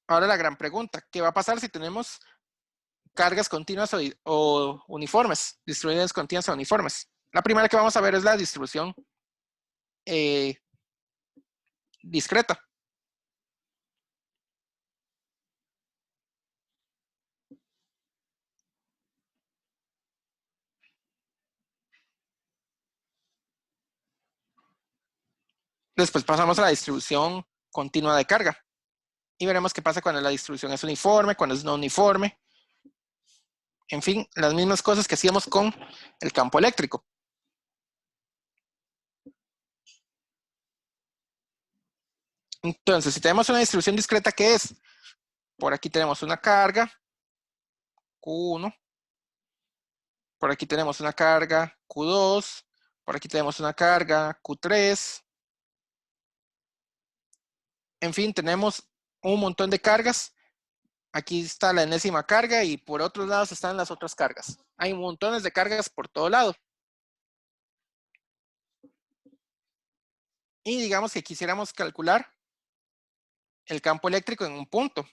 Ahora la gran pregunta, ¿qué va a pasar si tenemos cargas continuas o uniformes, distribuciones continuas o uniformes? La primera que vamos a ver es la distribución discreta. Después pasamos a la distribución continua de carga. Y veremos qué pasa cuando la distribución es uniforme, cuando es no uniforme. En fin, las mismas cosas que hacíamos con el campo eléctrico. Entonces, si tenemos una distribución discreta, ¿qué es? Por aquí tenemos una carga, Q1. Por aquí tenemos una carga, Q2. Por aquí tenemos una carga, Q3. En fin, tenemos un montón de cargas. Aquí está la enésima carga y por otros lados están las otras cargas. Hay montones de cargas por todo lado. Y digamos que quisiéramos calcular el campo eléctrico en un punto.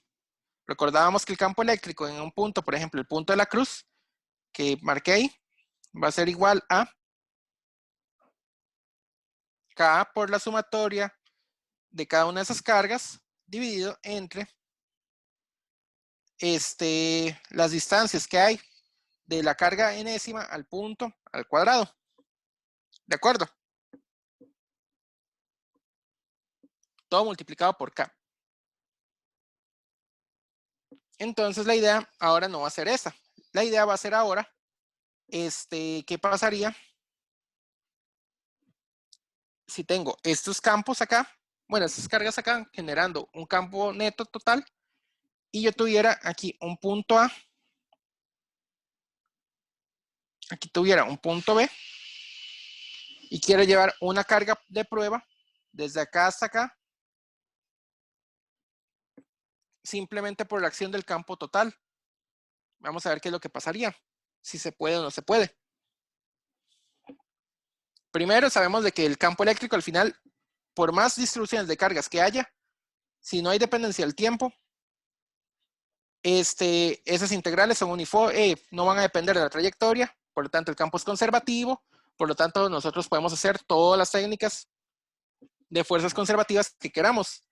Recordábamos que el campo eléctrico en un punto, por ejemplo, el punto de la cruz, que marqué ahí, va a ser igual a K por la sumatoria de cada una de esas cargas, dividido entre las distancias que hay de la carga enésima al punto al cuadrado. ¿De acuerdo? Todo multiplicado por K. Entonces la idea ahora no va a ser esa. La idea va a ser ahora, ¿qué pasaría si tengo estos campos acá? Bueno, estas cargas acá generando un campo neto total y yo tuviera aquí un punto A, aquí tuviera un punto B y quiero llevar una carga de prueba desde acá hasta acá simplemente por la acción del campo total. Vamos a ver qué es lo que pasaría, si se puede o no se puede. Primero, sabemos de que el campo eléctrico al final, por más distribuciones de cargas que haya, si no hay dependencia del tiempo, esas integrales son no van a depender de la trayectoria, por lo tanto el campo es conservativo, por lo tanto nosotros podemos hacer todas las técnicas de fuerzas conservativas que queramos.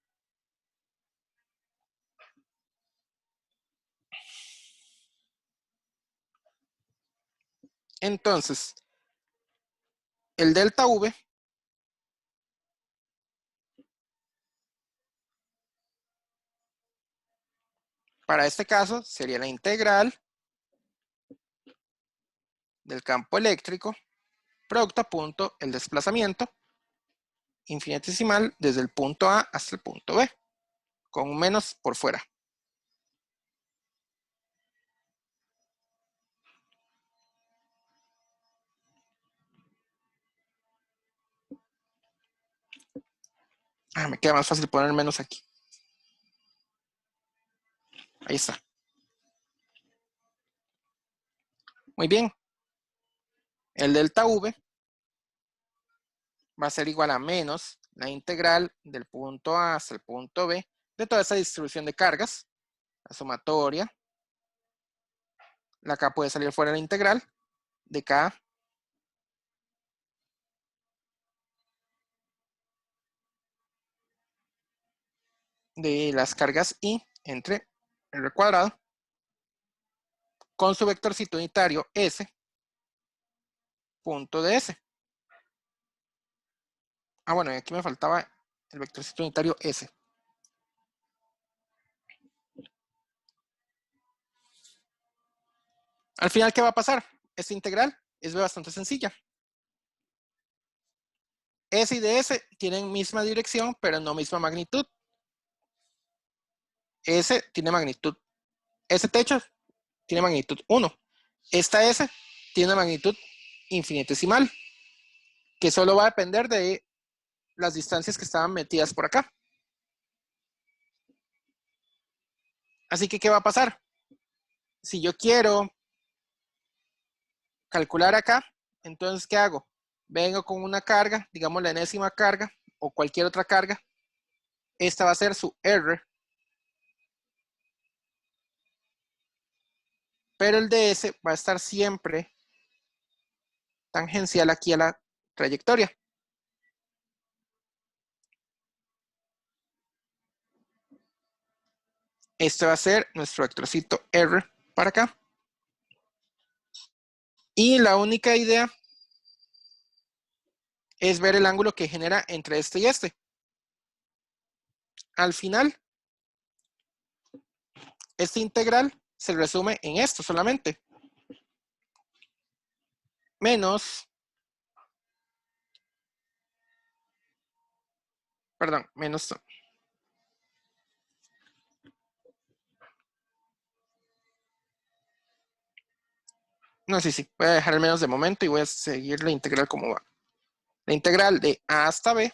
Entonces, el delta V para este caso sería la integral del campo eléctrico producto a punto el desplazamiento infinitesimal desde el punto A hasta el punto B, con un menos por fuera. Me queda más fácil poner menos aquí. Ahí está. Muy bien. El delta V va a ser igual a menos la integral del punto A hasta el punto B de toda esa distribución de cargas, la sumatoria, la K puede salir fuera de la integral, de K de las cargas I entre R cuadrado con su vectorcito unitario S, punto de S. Bueno, y aquí me faltaba el vectorcito unitario S. Al final, ¿qué va a pasar? Esta integral es bastante sencilla. S y ds tienen misma dirección, pero no misma magnitud. S tiene magnitud. Ese techo tiene magnitud 1. Esta S tiene magnitud infinitesimal, que solo va a depender de las distancias que estaban metidas por acá. Así que, ¿qué va a pasar? Si yo quiero calcular acá, entonces, ¿qué hago? Vengo con una carga, digamos la enésima carga, o cualquier otra carga. Esta va a ser su R. Pero el ds va a estar siempre tangencial aquí a la trayectoria. Este va a ser nuestro vectorcito R para acá. Y la única idea es ver el ángulo que genera entre este y este. Al final, esta integral se resume en esto solamente. Menos No, sí. Voy a dejar al menos de momento y voy a seguir la integral como va. La integral de A hasta B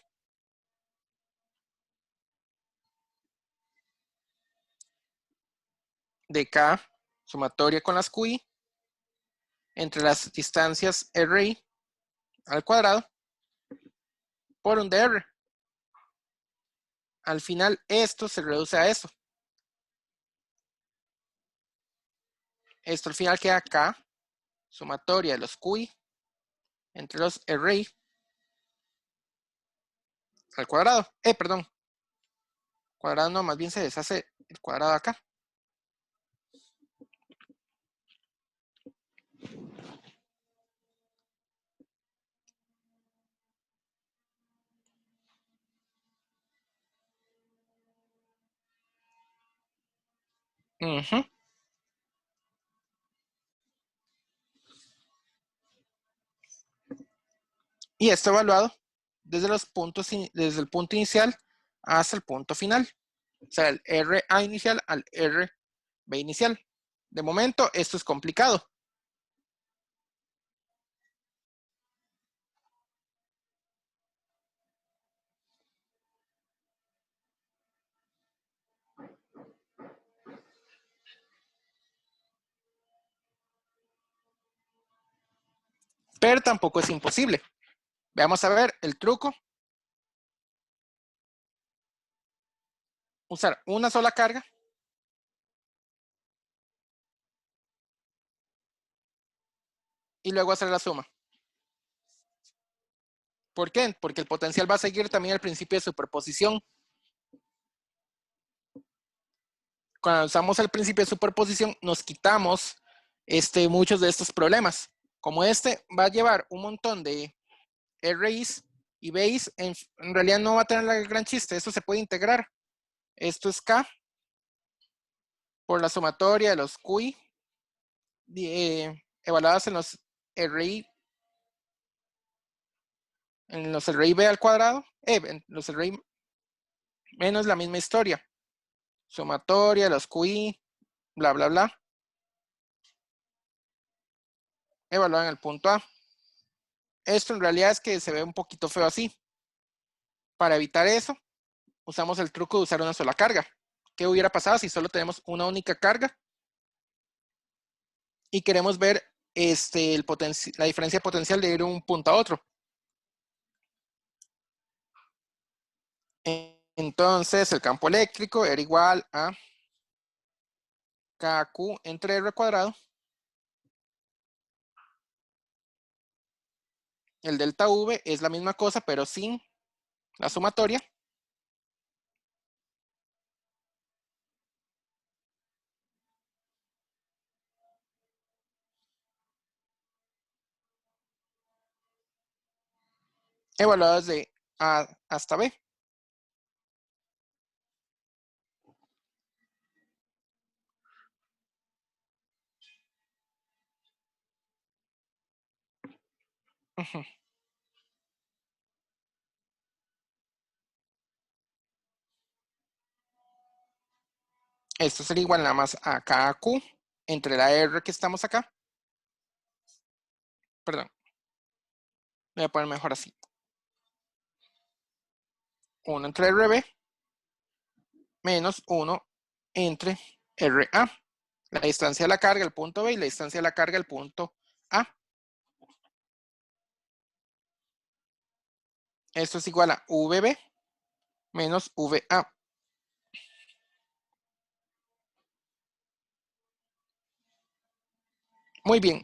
de K sumatoria con las QI entre las distancias RI al cuadrado por un DR. Al final esto se reduce a eso. Esto al final queda K sumatoria de los QI entre los RI al cuadrado. Perdón. Cuadrado no, más bien se deshace el cuadrado acá. Uh-huh. Y esto evaluado desde los puntos, desde el punto inicial hasta el punto final. O sea, el RA inicial al RB inicial. De momento, esto es complicado. Pero tampoco es imposible. Veamos a ver el truco. Usar una sola carga. Y luego hacer la suma. ¿Por qué? Porque el potencial va a seguir también el principio de superposición. Cuando usamos el principio de superposición, nos quitamos muchos de estos problemas. Como este va a llevar un montón de RIs y B's, en realidad no va a tener el gran chiste. Esto se puede integrar. Esto es K por la sumatoria de los QI evaluadas en los RI B al cuadrado, en los RI menos la misma historia. Sumatoria, los QI, bla, bla, bla. Evaluado en el punto A. Esto en realidad es que se ve un poquito feo así. Para evitar eso, usamos el truco de usar una sola carga. ¿Qué hubiera pasado si solo tenemos una única carga? Y queremos ver la diferencia potencial de ir de un punto a otro. Entonces, el campo eléctrico era igual a KQ entre R cuadrado. El delta V es la misma cosa, pero sin la sumatoria. Evaluado desde A hasta B. Uh-huh. Esto sería igual nada más a KQ entre la R que estamos acá. Perdón. Voy a poner mejor así. 1 entre RB menos 1 entre RA. La distancia de la carga, el punto B, y la distancia de la carga, el punto A. Esto es igual a VB menos VA. Muy bien.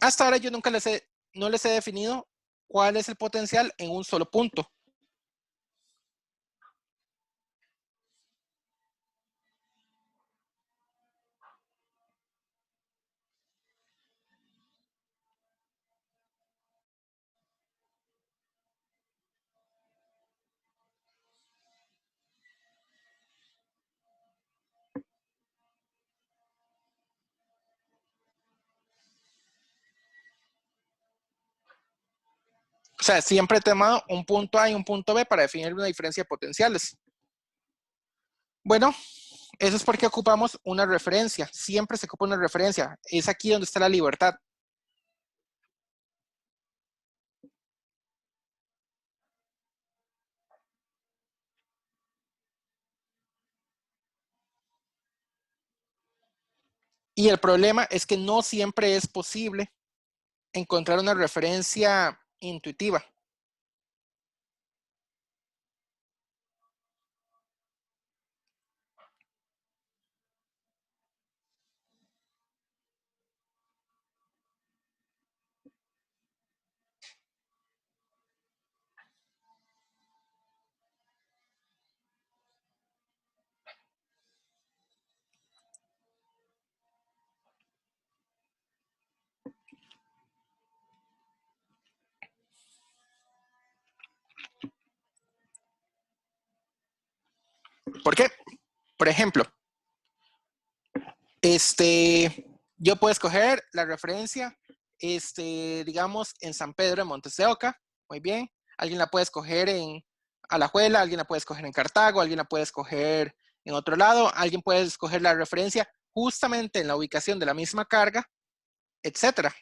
Hasta ahora yo nunca no les he definido cuál es el potencial en un solo punto. O sea, siempre he tomado un punto A y un punto B para definir una diferencia de potenciales. Bueno, eso es porque ocupamos una referencia. Siempre se ocupa una referencia. Es aquí donde está la libertad. Y el problema es que no siempre es posible encontrar una referencia intuitiva. ¿Por qué? Por ejemplo, yo puedo escoger la referencia, digamos, en San Pedro de Montes de Oca. Muy bien. Alguien la puede escoger en Alajuela, alguien la puede escoger en Cartago, alguien la puede escoger en otro lado, alguien puede escoger la referencia justamente en la ubicación de la misma carga, etcétera.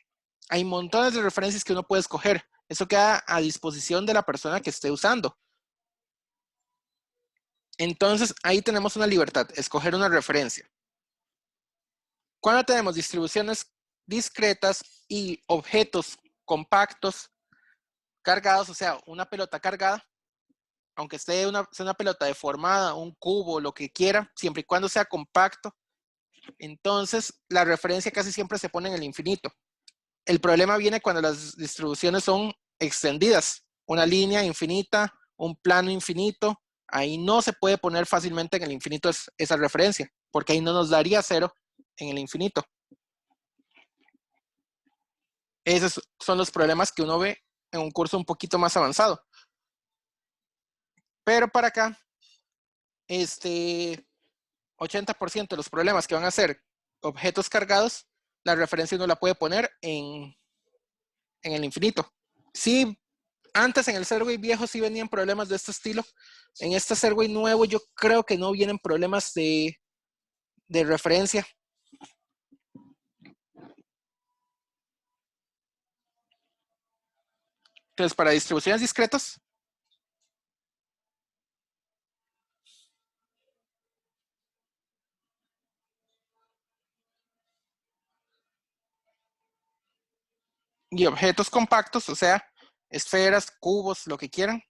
Hay montones de referencias que uno puede escoger. Eso queda a disposición de la persona que esté usando. Entonces, ahí tenemos una libertad, escoger una referencia. Cuando tenemos distribuciones discretas y objetos compactos cargados, o sea, una pelota cargada, aunque sea una pelota deformada, un cubo, lo que quiera, siempre y cuando sea compacto, entonces la referencia casi siempre se pone en el infinito. El problema viene cuando las distribuciones son extendidas, una línea infinita, un plano infinito, ahí no se puede poner fácilmente en el infinito esa referencia, porque ahí no nos daría cero en el infinito. Esos son los problemas que uno ve en un curso un poquito más avanzado. Pero para acá, 80% de los problemas que van a ser objetos cargados, la referencia uno la puede poner en el infinito. Sí, antes en el Segway viejo sí venían problemas de este estilo. En este Segway nuevo yo creo que no vienen problemas de referencia. Entonces, para distribuciones discretas, y objetos compactos, o sea, esferas, cubos, lo que quieran,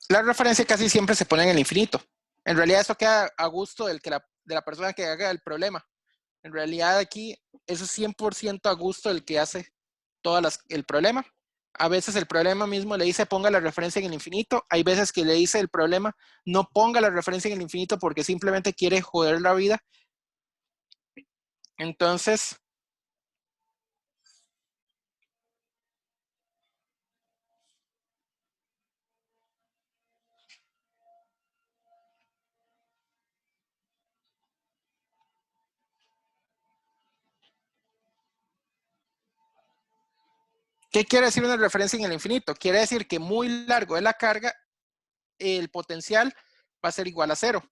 la referencia casi siempre se pone en el infinito. En realidad eso queda a gusto de la persona que haga el problema. En realidad aquí eso es 100% a gusto del que hace el problema. A veces el problema mismo le dice ponga la referencia en el infinito. Hay veces que le dice el problema no ponga la referencia en el infinito porque simplemente quiere joder la vida. Entonces, ¿qué quiere decir una referencia en el infinito? Quiere decir que muy largo de la carga, el potencial va a ser igual a cero.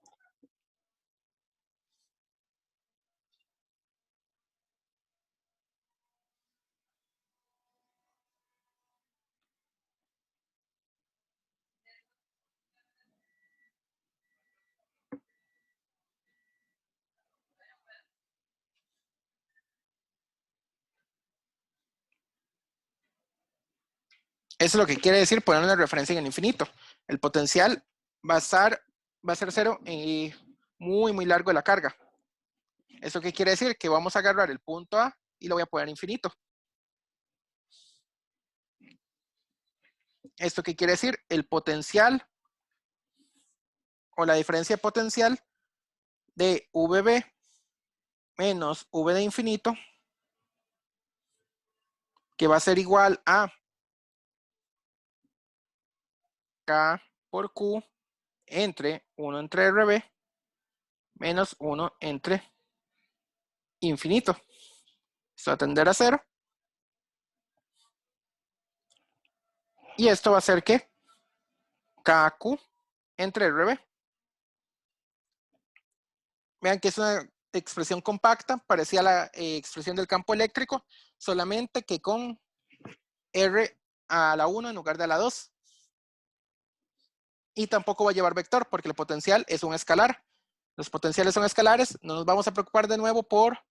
Eso es lo que quiere decir poner una referencia en el infinito. El potencial va a ser cero y muy, muy largo de la carga. ¿Eso qué quiere decir? Que vamos a agarrar el punto A y lo voy a poner infinito. ¿Esto qué quiere decir? El potencial o la diferencia potencial de VB menos V de infinito, que va a ser igual a K por Q entre 1 entre RB menos 1 entre infinito. Esto va a tender a 0. Y esto va a ser que KQ entre RB Vean que es una expresión compacta, parecía la expresión del campo eléctrico, solamente que con R a la 1 en lugar de a la 2. Y tampoco va a llevar vector, porque el potencial es un escalar. Los potenciales son escalares, no nos vamos a preocupar de nuevo por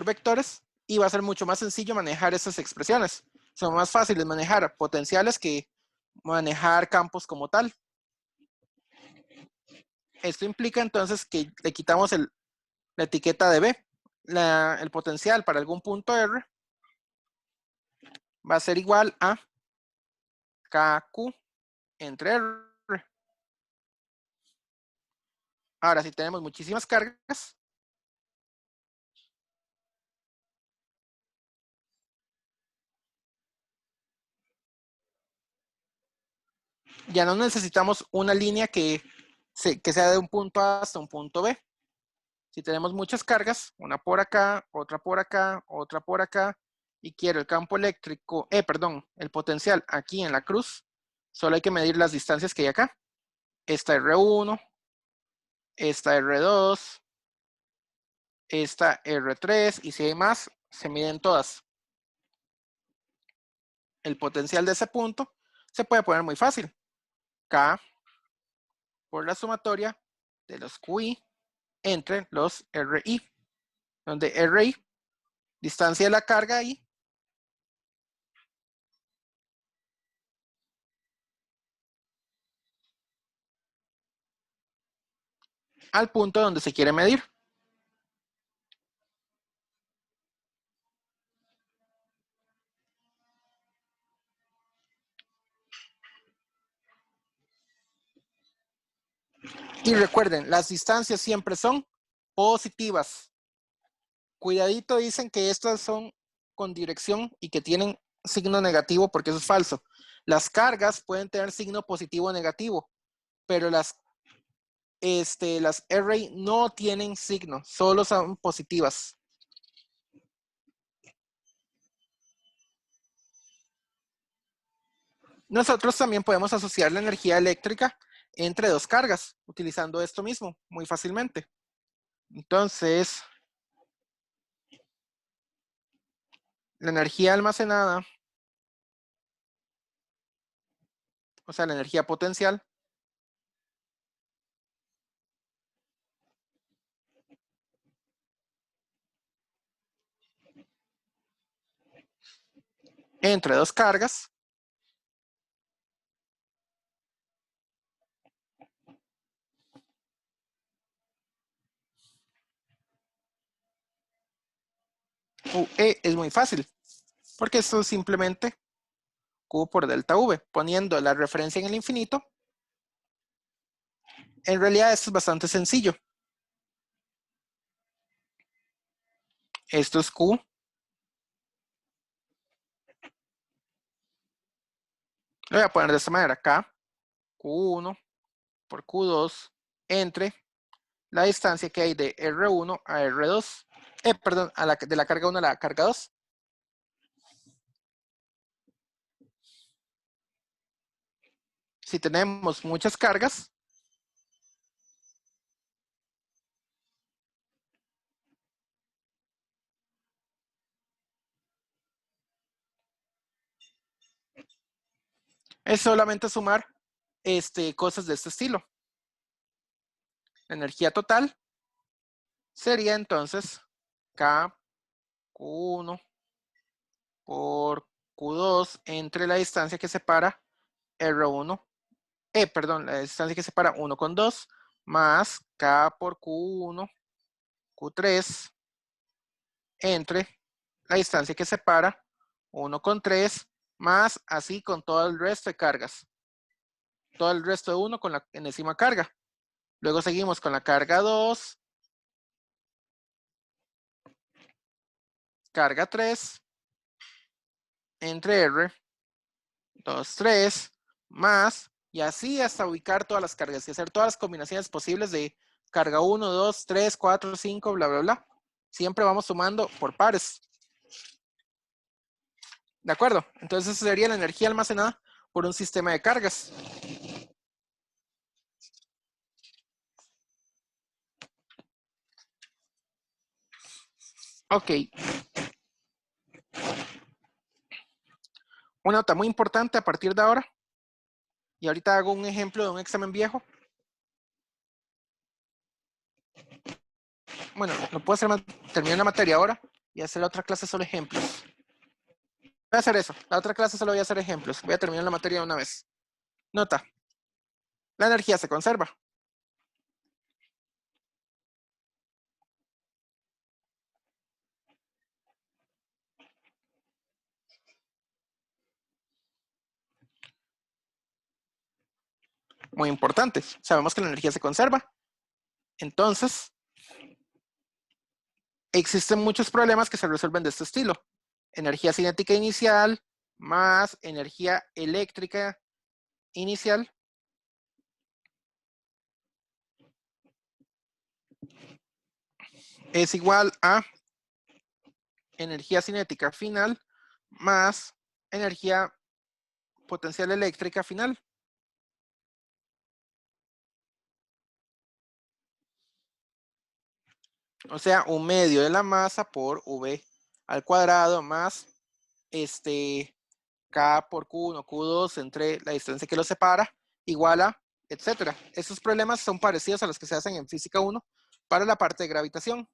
vectores, y va a ser mucho más sencillo manejar esas expresiones. Son más fáciles manejar potenciales que manejar campos como tal. Esto implica entonces que le quitamos la etiqueta de B. El potencial para algún punto R va a ser igual a KQ entre R. Ahora, si tenemos muchísimas cargas, ya no necesitamos una línea que sea de un punto A hasta un punto B. Si tenemos muchas cargas, una por acá, otra por acá, otra por acá, y quiero el campo eléctrico, el potencial aquí en la cruz, solo hay que medir las distancias que hay acá. Esta R1, esta R2, esta R3, y si hay más, se miden todas. El potencial de ese punto se puede poner muy fácil. K por la sumatoria de los QI entre los RI, donde RI, distancia de la carga I, al punto donde se quiere medir. Y recuerden, las distancias siempre son positivas. Cuidadito, dicen que estas son con dirección y que tienen signo negativo, porque eso es falso. Las cargas pueden tener signo positivo o negativo, pero las array no tienen signo, solo son positivas. Nosotros también podemos asociar la energía eléctrica entre dos cargas, utilizando esto mismo muy fácilmente. Entonces, la energía almacenada, o sea, la energía potencial, entre dos cargas, UE es muy fácil, porque esto es simplemente Q por delta V, poniendo la referencia en el infinito. En realidad esto es bastante sencillo. Esto es Q. Lo voy a poner de esta manera, K, Q1 por Q2 entre la distancia que hay de R1 a R2, de la carga 1 a la carga 2. Si tenemos muchas cargas, es solamente sumar cosas de este estilo. La energía total sería entonces K, Q1 por Q2 entre la distancia que separa R1, la distancia que separa 1 con 2, más K por Q1, Q3, entre la distancia que separa 1 con 3, más así con todo el resto de cargas. Todo el resto de 1 con la enésima carga. Luego seguimos con la carga 2, carga 3, entre R, 2, 3, más, y así hasta ubicar todas las cargas y hacer todas las combinaciones posibles de carga 1, 2, 3, 4, 5, bla, bla, bla. Siempre vamos sumando por pares. ¿De acuerdo? Entonces, esa sería la energía almacenada por un sistema de cargas. Ok. Una nota muy importante a partir de ahora. Y ahorita hago un ejemplo de un examen viejo. Bueno, no puedo hacer terminar la materia ahora y hacer la otra clase solo ejemplos. Voy a hacer eso. La otra clase solo voy a hacer ejemplos. Voy a terminar la materia de una vez. Nota. La energía se conserva. Muy importante. Sabemos que la energía se conserva. Entonces, existen muchos problemas que se resuelven de este estilo. Energía cinética inicial más energía eléctrica inicial es igual a energía cinética final más energía potencial eléctrica final. O sea, un medio de la masa por V al cuadrado más K por Q1, Q2 entre la distancia que los separa, igual a, etcétera. Estos problemas son parecidos a los que se hacen en física 1 para la parte de gravitación.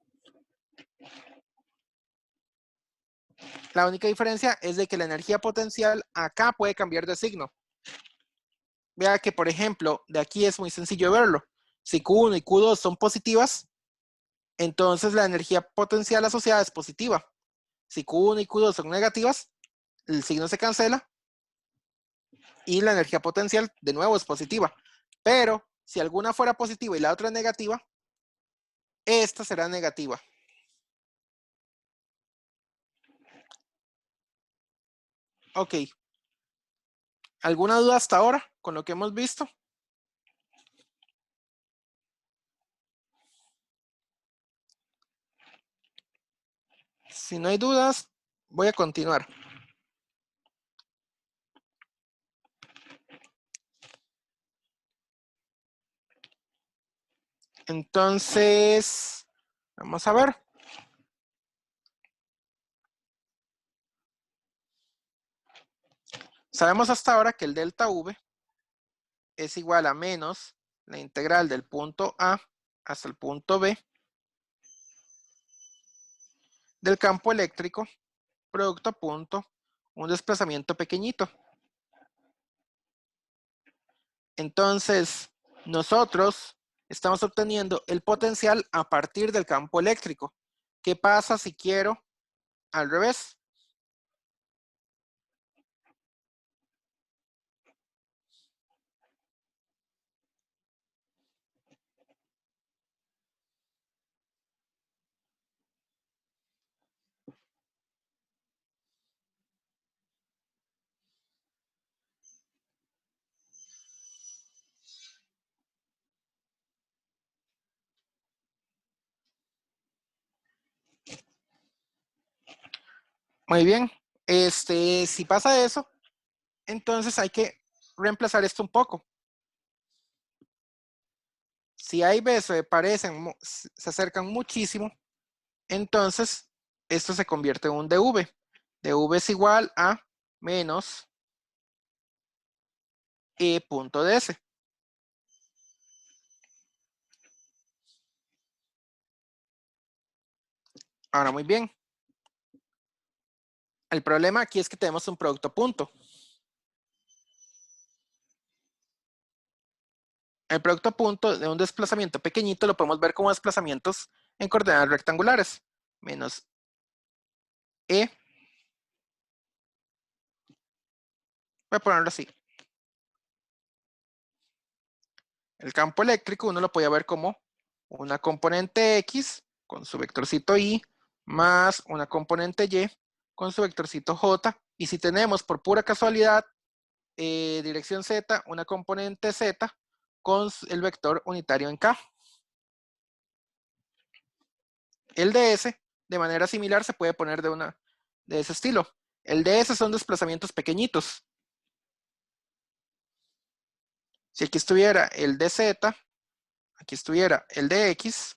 La única diferencia es de que la energía potencial acá puede cambiar de signo. Vea que, por ejemplo, de aquí es muy sencillo verlo. Si Q1 y Q2 son positivas, entonces la energía potencial asociada es positiva. Si Q1 y Q2 son negativas, el signo se cancela y la energía potencial de nuevo es positiva. Pero si alguna fuera positiva y la otra es negativa, esta será negativa. Ok. ¿Alguna duda hasta ahora con lo que hemos visto? Si no hay dudas, voy a continuar. Entonces, vamos a ver. Sabemos hasta ahora que el delta V es igual a menos la integral del punto A hasta el punto B del campo eléctrico, producto a punto, un desplazamiento pequeñito. Entonces, nosotros estamos obteniendo el potencial a partir del campo eléctrico. ¿Qué pasa si quiero al revés? Muy bien. Si pasa eso, entonces hay que reemplazar esto un poco. Si A y B se parecen, se acercan muchísimo, entonces esto se convierte en un dV. dV es igual a menos E punto ds. Ahora, muy bien. El problema aquí es que tenemos un producto punto. El producto punto de un desplazamiento pequeñito lo podemos ver como desplazamientos en coordenadas rectangulares. Menos E. Voy a ponerlo así. El campo eléctrico uno lo podía ver como una componente X con su vectorcito Y más una componente Y con su vectorcito J. Y si tenemos por pura casualidad dirección Z, una componente Z con el vector unitario en K. El ds de manera similar se puede poner de ese estilo. El ds son desplazamientos pequeñitos. Si aquí estuviera el dz, aquí estuviera el dx,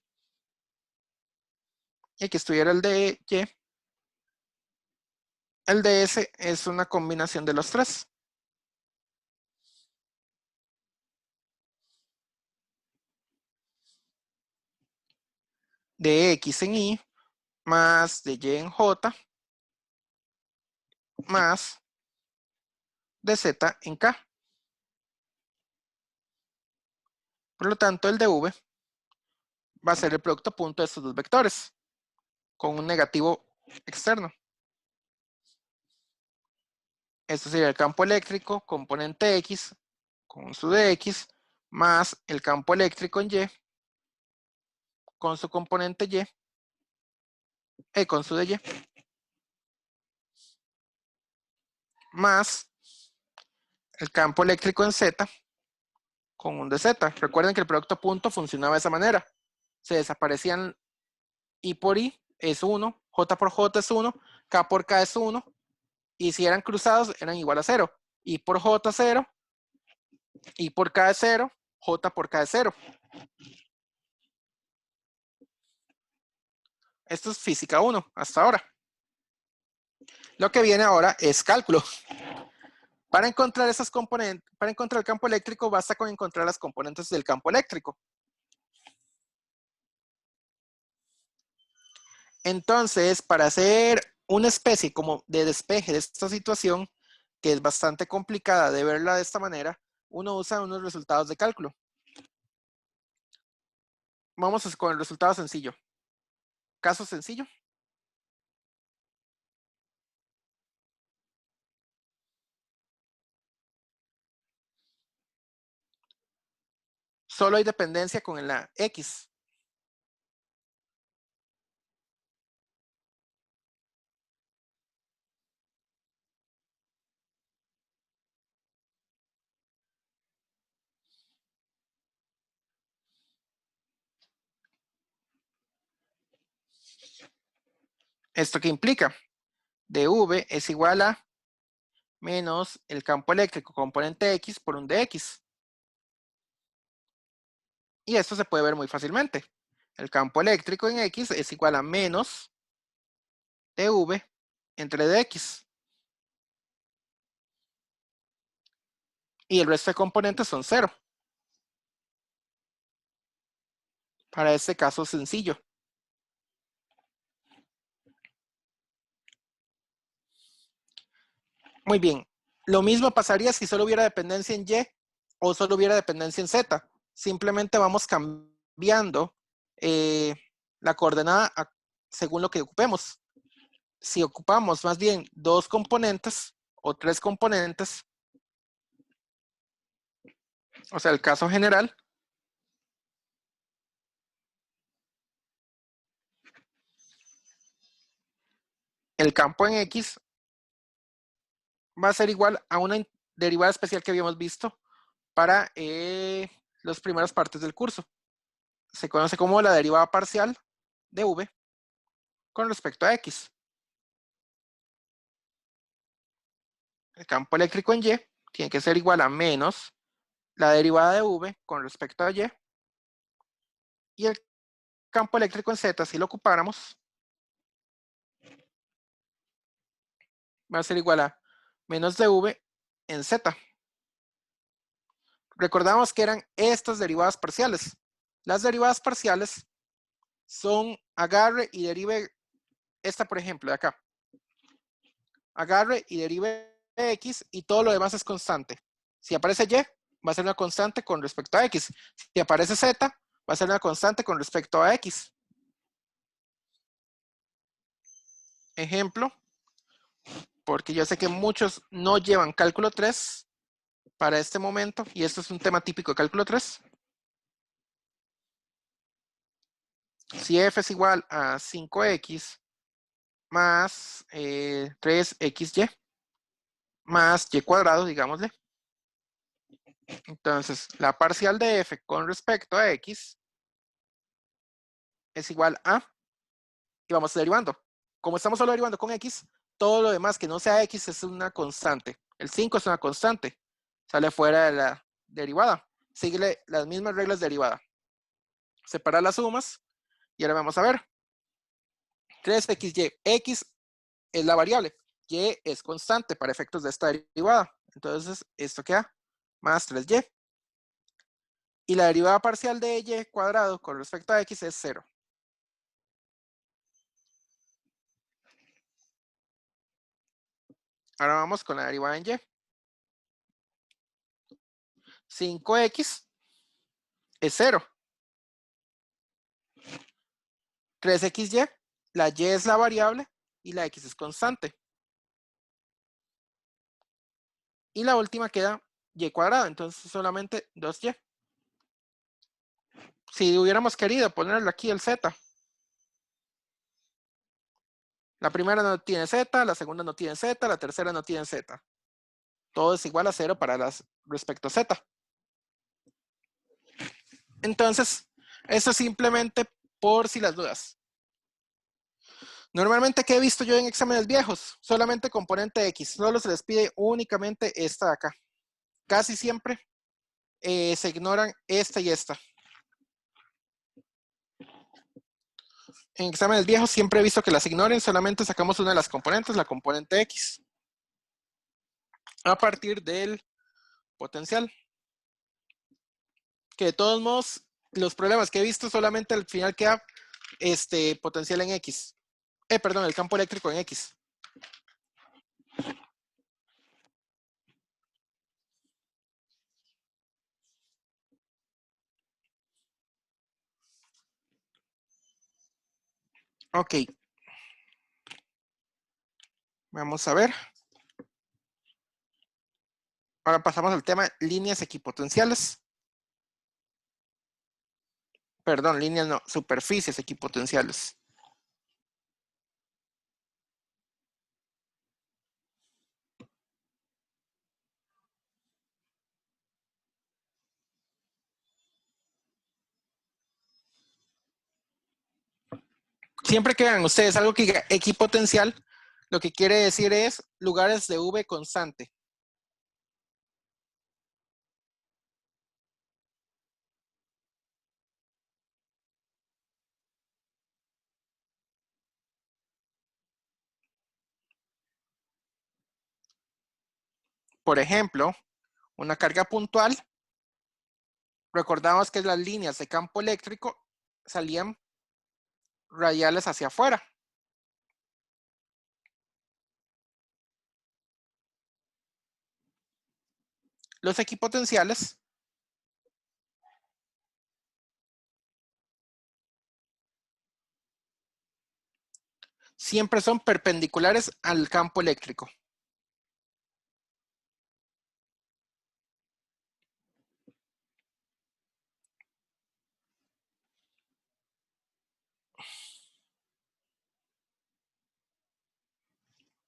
y aquí estuviera el de Y. El de S es una combinación de los tres. De X en Y más de Y en J más de Z en K. Por lo tanto, el de V va a ser el producto punto de estos dos vectores con un negativo externo. Esto sería el campo eléctrico, componente X, con su de X, más el campo eléctrico en Y, con su componente Y, con su de Y, más el campo eléctrico en Z, con un de Z. Recuerden que el producto punto funcionaba de esa manera. Se desaparecían I por I es 1, J por J es 1, K por K es 1, y si eran cruzados eran igual a 0. I por J 0, I por K es 0, J por K es 0. Esto es física 1 hasta ahora. Lo que viene ahora es cálculo. Para encontrar esas componentes, para encontrar el campo eléctrico, basta con encontrar las componentes del campo eléctrico. Entonces, para hacer una especie como de despeje de esta situación, que es bastante complicada de verla de esta manera, uno usa unos resultados de cálculo. Vamos con el resultado sencillo. Caso sencillo. Solo hay dependencia con la X. ¿Esto qué implica? dV es igual a menos el campo eléctrico componente X por un dx. Y esto se puede ver muy fácilmente. El campo eléctrico en X es igual a menos dV entre dx. Y el resto de componentes son 0. Para este caso sencillo. Muy bien. Lo mismo pasaría si solo hubiera dependencia en Y o solo hubiera dependencia en Z. Simplemente vamos cambiando la coordenada según lo que ocupemos. Si ocupamos más bien dos componentes o tres componentes, o sea, el caso general, el campo en X va a ser igual a una derivada especial que habíamos visto para las primeras partes del curso. Se conoce como la derivada parcial de V con respecto a X. El campo eléctrico en Y tiene que ser igual a menos la derivada de V con respecto a Y. Y el campo eléctrico en Z, si lo ocupáramos, va a ser igual a menos dV en Z. Recordamos que eran estas derivadas parciales. Las derivadas parciales son agarre y derive esta, por ejemplo, de acá. Agarre y derive X y todo lo demás es constante. Si aparece Y, va a ser una constante con respecto a X. Si aparece Z, va a ser una constante con respecto a X. Ejemplo, porque yo sé que muchos no llevan cálculo 3 para este momento, y esto es un tema típico de cálculo 3. Si f es igual a 5x más 3xy más y cuadrado, digámosle. Entonces, la parcial de f con respecto a x es igual a, y vamos derivando. Como estamos solo derivando con x, todo lo demás que no sea x es una constante. El 5 es una constante. Sale fuera de la derivada. Sigue las mismas reglas de derivada. Separar las sumas y ahora vamos a ver. 3xy. X es la variable. Y es constante para efectos de esta derivada. Entonces, esto queda más 3y. Y la derivada parcial de y cuadrado con respecto a x es 0. Ahora vamos con la derivada en y. 5x es 0. 3xy, la y es la variable y la x es constante. Y la última queda y cuadrado, entonces solamente 2y. Si hubiéramos querido ponerle aquí el z, la primera no tiene z, la segunda no tiene z, la tercera no tiene z. Todo es igual a 0 para las respecto a z. Entonces, esto es simplemente por si las dudas. Normalmente, ¿qué he visto yo en exámenes viejos? Solamente componente X. Solo se les pide únicamente esta de acá. Casi siempre se ignoran esta y esta. En exámenes viejos siempre he visto que las ignoren. Solamente sacamos una de las componentes, la componente X. A partir del potencial. Que de todos modos, los problemas que he visto solamente al final queda potencial en X. Perdón, el campo eléctrico en X. Ok. Vamos a ver. Ahora pasamos al tema líneas equipotenciales. Perdón, líneas no, superficies equipotenciales. Siempre que vean ustedes algo que diga equipotencial, lo que quiere decir es lugares de V constante. Por ejemplo, una carga puntual. Recordamos que las líneas de campo eléctrico salían radiales hacia afuera. Los equipotenciales siempre son perpendiculares al campo eléctrico.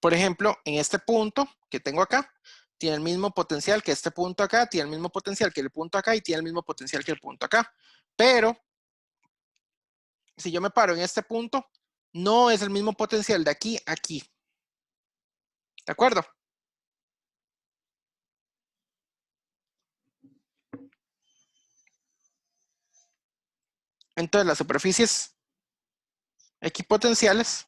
Por ejemplo, en este punto que tengo acá, tiene el mismo potencial que este punto acá, tiene el mismo potencial que el punto acá y tiene el mismo potencial que el punto acá. Pero, si yo me paro en este punto, no es el mismo potencial de aquí a aquí. ¿De acuerdo? Entonces, las superficies equipotenciales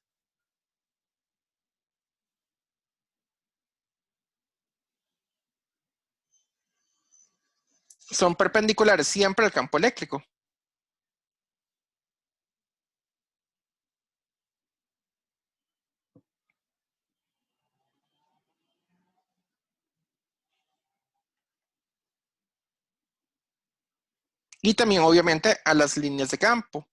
son perpendiculares siempre al campo eléctrico. Y también, obviamente, a las líneas de campo.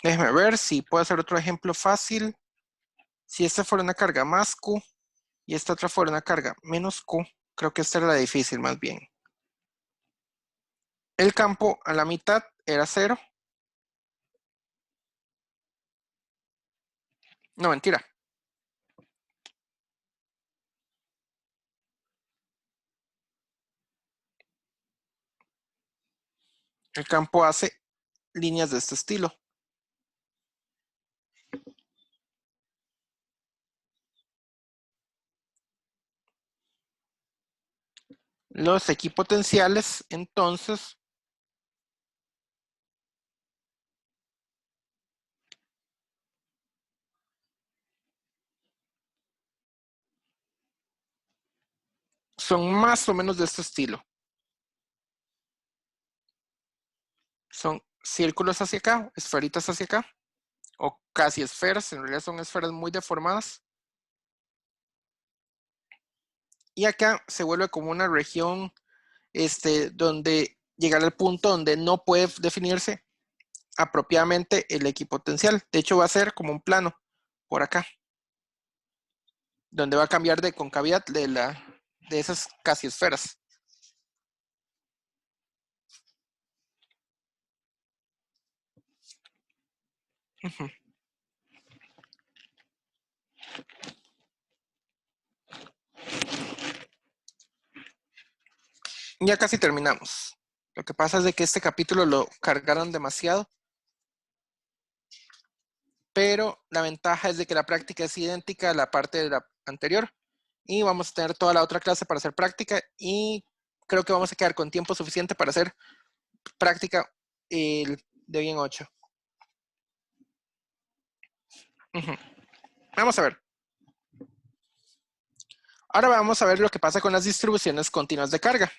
Déjeme ver si puedo hacer otro ejemplo fácil. Si esta fuera una carga más Q y esta otra fuera una carga menos Q, creo que esta era la difícil más bien. El campo a la mitad era 0. No, mentira. El campo hace líneas de este estilo. Los equipotenciales, entonces, son más o menos de este estilo. Son círculos hacia acá, esferitas hacia acá, o casi esferas, en realidad son esferas muy deformadas. Y acá se vuelve como una región donde llegar al punto donde no puede definirse apropiadamente el equipotencial. De hecho, va a ser como un plano por acá, donde va a cambiar de concavidad de esas casi esferas. Ujú. Ya casi terminamos. Lo que pasa es de que este capítulo lo cargaron demasiado, pero la ventaja es de que la práctica es idéntica a la parte de la anterior y vamos a tener toda la otra clase para hacer práctica y creo que vamos a quedar con tiempo suficiente para hacer práctica de hoy en 8. Ujú. Vamos a ver. Ahora vamos a ver lo que pasa con las distribuciones continuas de carga.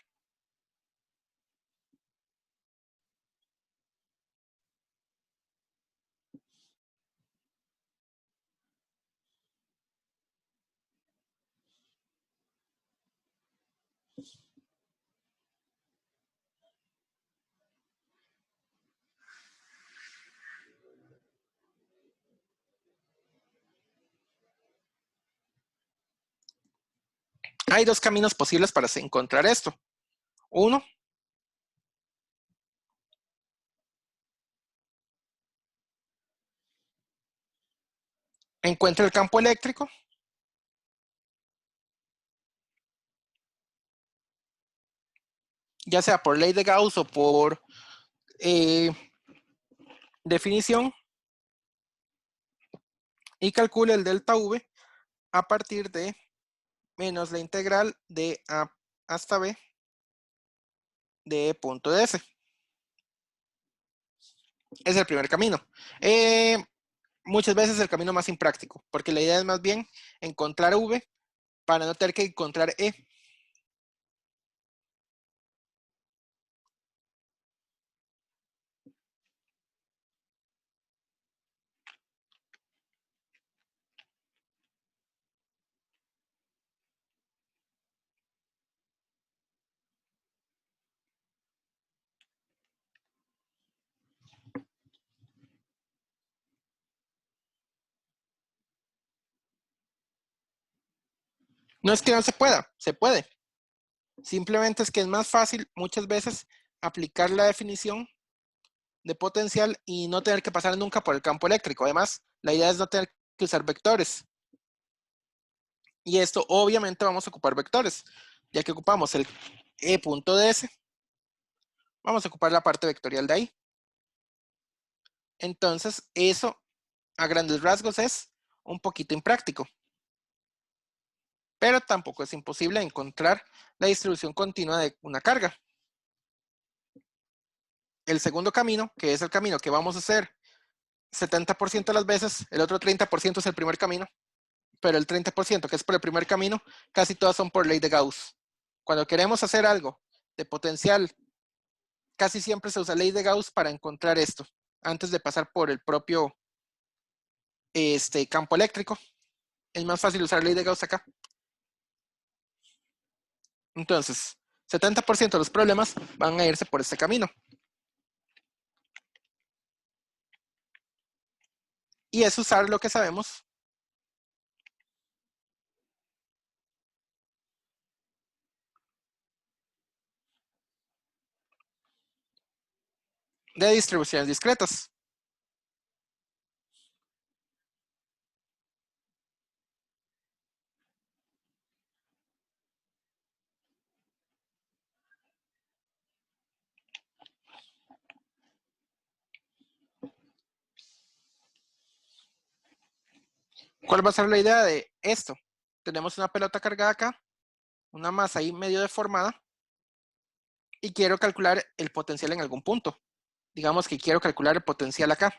Hay dos caminos posibles para encontrar esto. Uno, encuentra el campo eléctrico. Ya sea por ley de Gauss o por definición. Y calcule el delta V a partir de menos la integral de A hasta B de punto de S. Es el primer camino. Muchas veces el camino más impráctico, porque la idea es más bien encontrar V para no tener que encontrar E. No es que no se pueda, se puede. Simplemente es que es más fácil muchas veces aplicar la definición de potencial y no tener que pasar nunca por el campo eléctrico. Además, la idea es no tener que usar vectores. Y esto obviamente vamos a ocupar vectores. Ya que ocupamos el E punto de S, vamos a ocupar la parte vectorial de ahí. Entonces, eso a grandes rasgos es un poquito impráctico. Pero tampoco es imposible encontrar la distribución continua de una carga. El segundo camino, que es el camino que vamos a hacer 70% de las veces, el otro 30% es el primer camino, pero el 30% que es por el primer camino, casi todas son por ley de Gauss. Cuando queremos hacer algo de potencial, casi siempre se usa ley de Gauss para encontrar esto, antes de pasar por el propio campo eléctrico. Es más fácil usar ley de Gauss acá. Entonces, 70% de los problemas van a irse por este camino. Y es usar lo que sabemos de distribuciones discretas. ¿Cuál va a ser la idea de esto? Tenemos una pelota cargada acá, una masa ahí medio deformada, y quiero calcular el potencial en algún punto. Digamos que quiero calcular el potencial acá.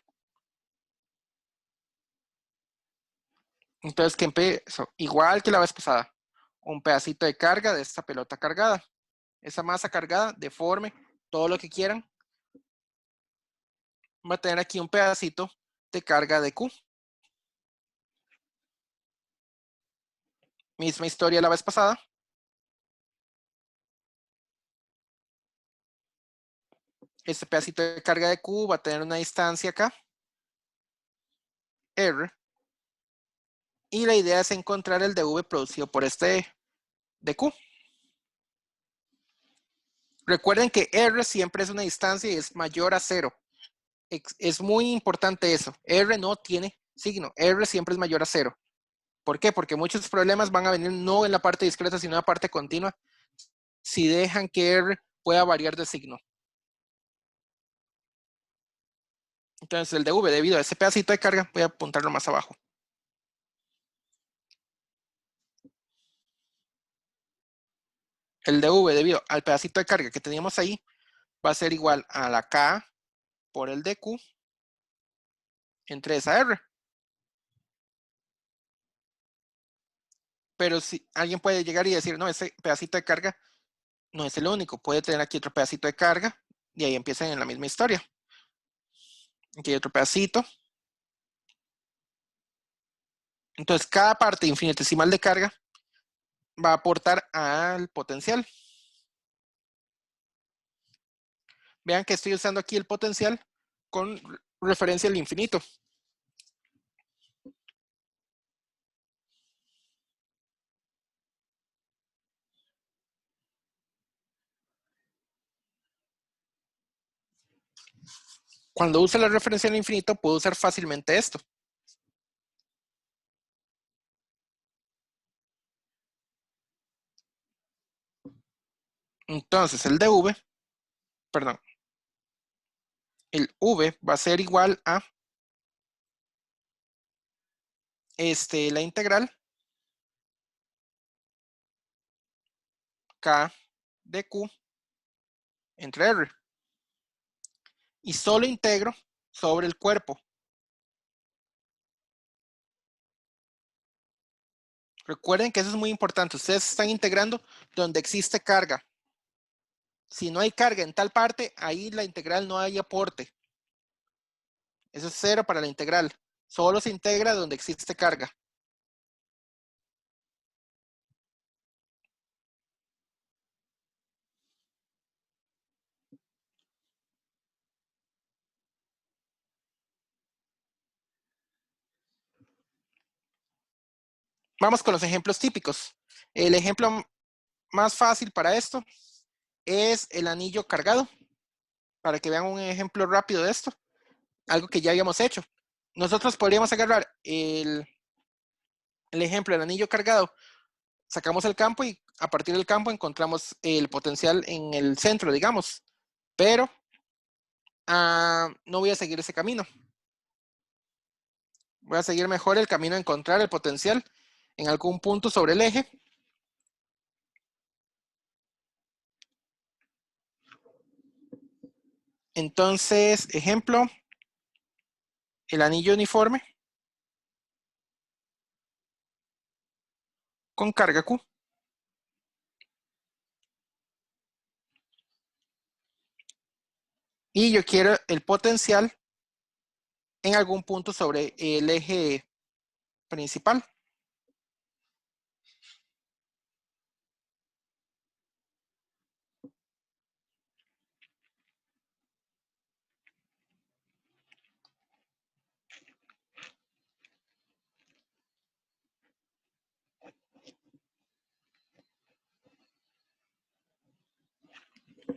Entonces, que empiezo igual que la vez pasada. Un pedacito de carga de esta pelota cargada. Esa masa cargada, deforme, todo lo que quieran. Va a tener aquí un pedacito de carga de Q. Misma historia la vez pasada. Este pedacito de carga de Q va a tener una distancia acá, R. Y la idea es encontrar el dV producido por este de Q. Recuerden que R siempre es una distancia y es mayor a 0. Es muy importante eso. R no tiene signo. R siempre es mayor a 0. ¿Por qué? Porque muchos problemas van a venir no en la parte discreta, sino en la parte continua, si dejan que R pueda variar de signo. Entonces el dV, debido a ese pedacito de carga, voy a apuntarlo más abajo. El dV, debido al pedacito de carga que teníamos ahí, va a ser igual a la K por el dQ entre esa R. Pero si alguien puede llegar y decir, no, ese pedacito de carga no es el único, puede tener aquí otro pedacito de carga y ahí empiezan en la misma historia. Aquí hay otro pedacito. Entonces, cada parte infinitesimal de carga va a aportar al potencial. Vean que estoy usando aquí el potencial con referencia al infinito. Cuando use la referencia al infinito, puedo usar fácilmente esto. Entonces, el dV, perdón, el V va a ser igual a la integral K de Q entre R. Y solo integro sobre el cuerpo. Recuerden que eso es muy importante. Ustedes están integrando donde existe carga. Si no hay carga en tal parte, ahí la integral no hay aporte. Eso es 0 para la integral. Solo se integra donde existe carga. Vamos con los ejemplos típicos. El ejemplo más fácil para esto es el anillo cargado. Para que vean un ejemplo rápido de esto. Algo que ya habíamos hecho. Nosotros podríamos agarrar el ejemplo del anillo cargado. Sacamos el campo y a partir del campo encontramos el potencial en el centro, digamos. Pero no voy a seguir ese camino. Voy a seguir mejor el camino a encontrar el potencial en algún punto sobre el eje. Entonces, ejemplo, el anillo uniforme con carga Q. Y yo quiero el potencial en algún punto sobre el eje principal.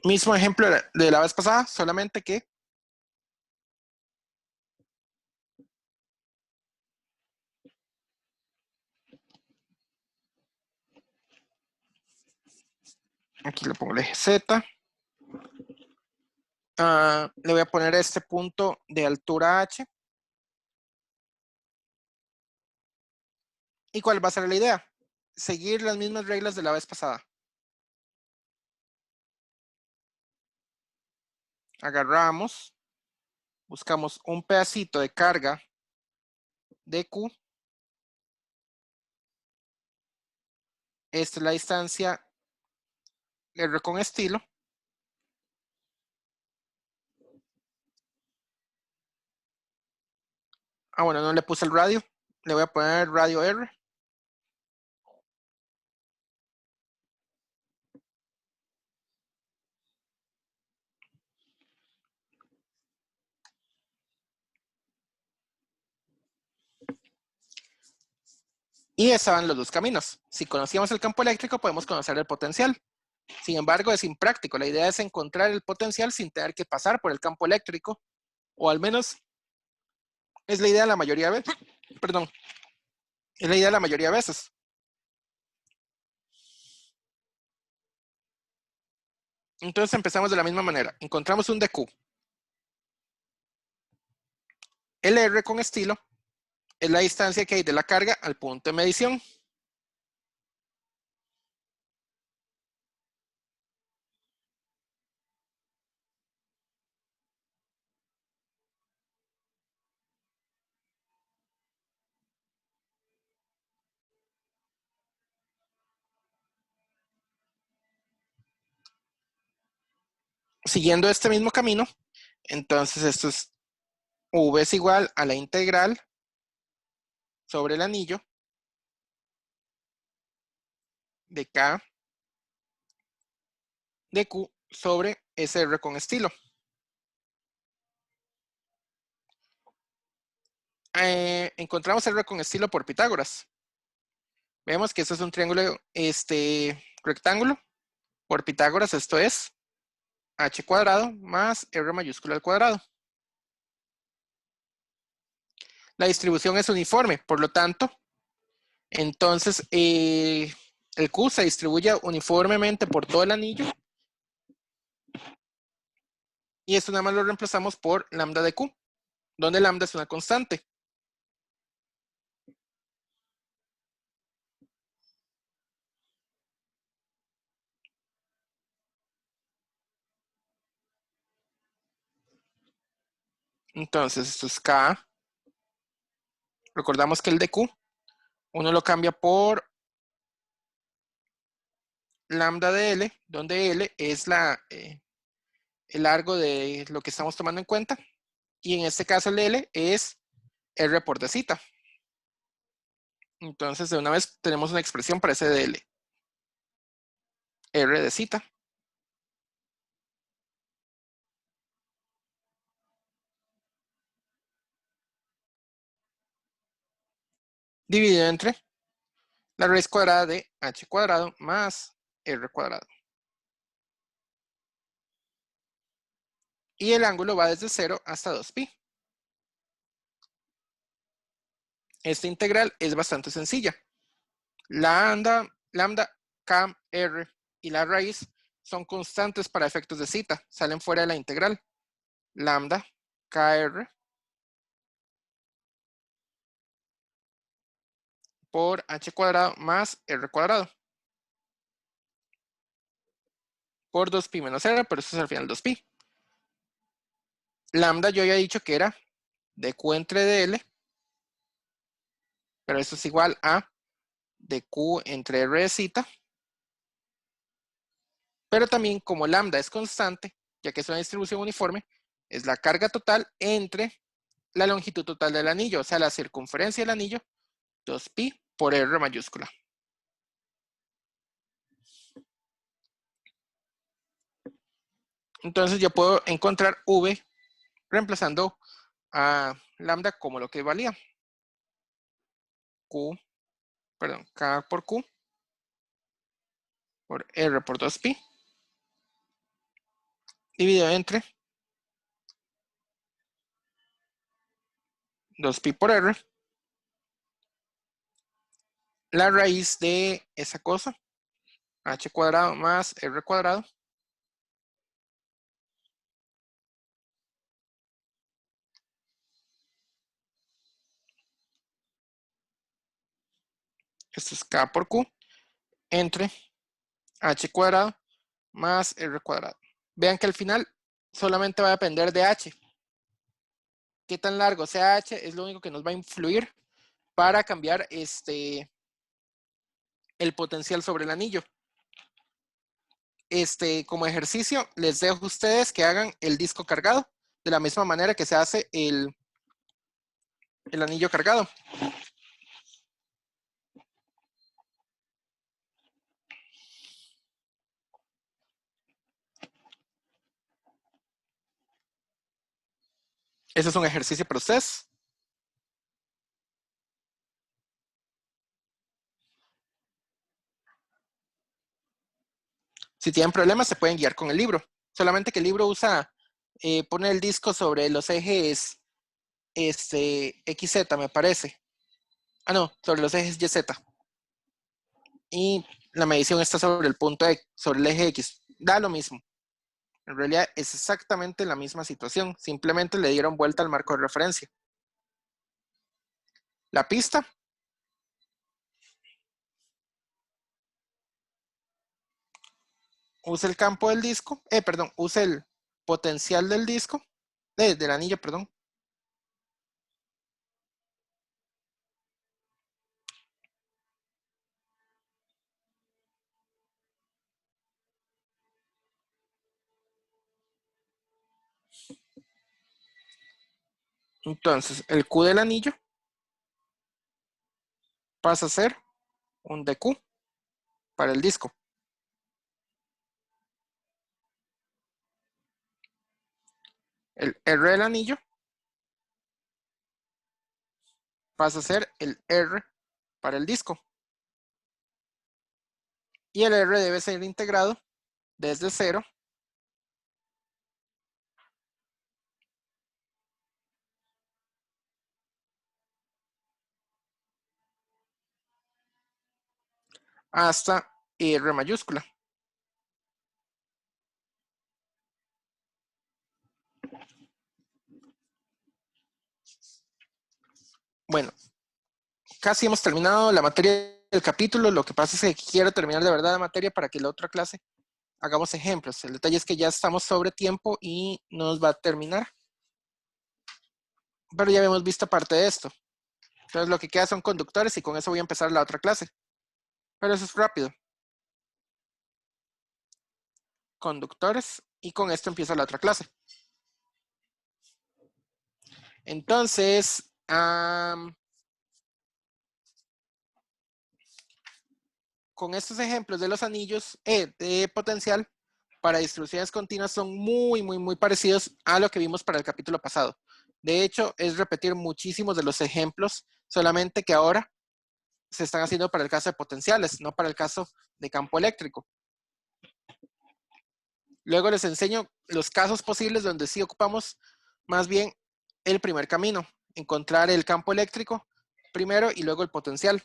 Mismo ejemplo de la vez pasada, solamente que aquí le pongo el eje Z. Le voy a poner este punto de altura H. ¿Y cuál va a ser la idea? Seguir las mismas reglas de la vez pasada. agarramos, buscamos un pedacito de carga de Q. Esta es la distancia R con estilo. Bueno, no le puse el radio. Le voy a poner radio R. Y estaban los dos caminos. Si conocíamos el campo eléctrico, podemos conocer el potencial. Sin embargo, es impráctico. La idea es encontrar el potencial sin tener que pasar por el campo eléctrico. O al menos es la idea de la mayoría de veces. Perdón. Es la idea de la mayoría de veces. Entonces empezamos de la misma manera. Encontramos un dq. El R con estilo es la distancia que hay de la carga al punto de medición. Siguiendo este mismo camino, entonces esto es V es igual a la integral sobre el anillo de K de Q sobre SR con estilo. Encontramos R con estilo por Pitágoras. Vemos que esto es un triángulo rectángulo. Por Pitágoras esto es h cuadrado más R mayúscula al cuadrado. La distribución es uniforme, por lo tanto, entonces el Q se distribuye uniformemente por todo el anillo. Y esto nada más lo reemplazamos por lambda de Q, donde lambda es una constante. Entonces esto es K. Recordamos que el de Q, uno lo cambia por lambda de L, donde L es el largo de lo que estamos tomando en cuenta. Y en este caso el L es R por d zeta. Entonces de una vez tenemos una expresión para ese dl. R de zeta. Dividido entre la raíz cuadrada de h cuadrado más r cuadrado. Y el ángulo va desde 0 hasta 2pi. Esta integral es bastante sencilla. Lambda, k, r y la raíz son constantes para efectos de zeta. Salen fuera de la integral. Lambda, kr por h cuadrado más r cuadrado. Por 2pi menos r, pero eso es al final 2pi. Lambda yo había dicho que era dq entre dl, pero eso es igual a dq entre r de zeta. Pero también como lambda es constante, ya que es una distribución uniforme, es la carga total entre la longitud total del anillo, o sea, la circunferencia del anillo, 2pi por r mayúscula. Entonces yo puedo encontrar v reemplazando a lambda como lo que valía. K por Q por R por 2pi dividido entre 2pi por R, la raíz de esa cosa, h cuadrado más r cuadrado, esto es K por Q, entre h cuadrado más r cuadrado. Vean que al final solamente va a depender de H. Qué tan largo sea H es lo único que nos va a influir para cambiar el potencial sobre el anillo. Como ejercicio, les dejo a ustedes que hagan el disco cargado de la misma manera que se hace el anillo cargado. Ese es un ejercicio para ustedes. Si tienen problemas, se pueden guiar con el libro. Solamente que el libro pone el disco sobre los ejes XZ, me parece. Ah, no, sobre los ejes YZ. Y la medición está sobre el punto X, sobre el eje X. Da lo mismo. En realidad es exactamente la misma situación. Simplemente le dieron vuelta al marco de referencia. La pista. Use el campo del disco. Use el potencial del disco. Del anillo, perdón. Entonces, el Q del anillo pasa a ser un DQ para el disco. El R del anillo pasa a ser el R para el disco. Y el R debe ser integrado desde 0 hasta R mayúscula. Bueno, casi hemos terminado la materia del capítulo. Lo que pasa es que quiero terminar de verdad la materia para que la otra clase hagamos ejemplos. El detalle es que ya estamos sobre tiempo y no nos va a terminar. Pero ya habíamos visto parte de esto. Entonces lo que queda son conductores y con eso voy a empezar la otra clase. Pero eso es rápido. Conductores y con esto empieza la otra clase. Entonces, con estos ejemplos de los anillos de potencial para distribuciones continuas son muy parecidos a lo que vimos para el capítulo pasado. De hecho, es repetir muchísimos de los ejemplos, solamente que ahora se están haciendo para el caso de potenciales, no para el caso de campo eléctrico. Luego les enseño los casos posibles donde sí ocupamos más bien el primer camino, encontrar el campo eléctrico primero y luego el potencial.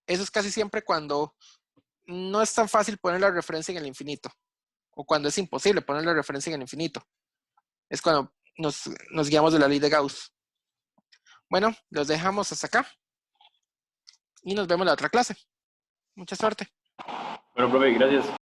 Eso es casi siempre cuando no es tan fácil poner la referencia en el infinito, o cuando es imposible poner la referencia en el infinito. Es cuando nos guiamos de la ley de Gauss. Bueno, los dejamos hasta acá y nos vemos en la otra clase. Mucha suerte. Bueno, profe, gracias.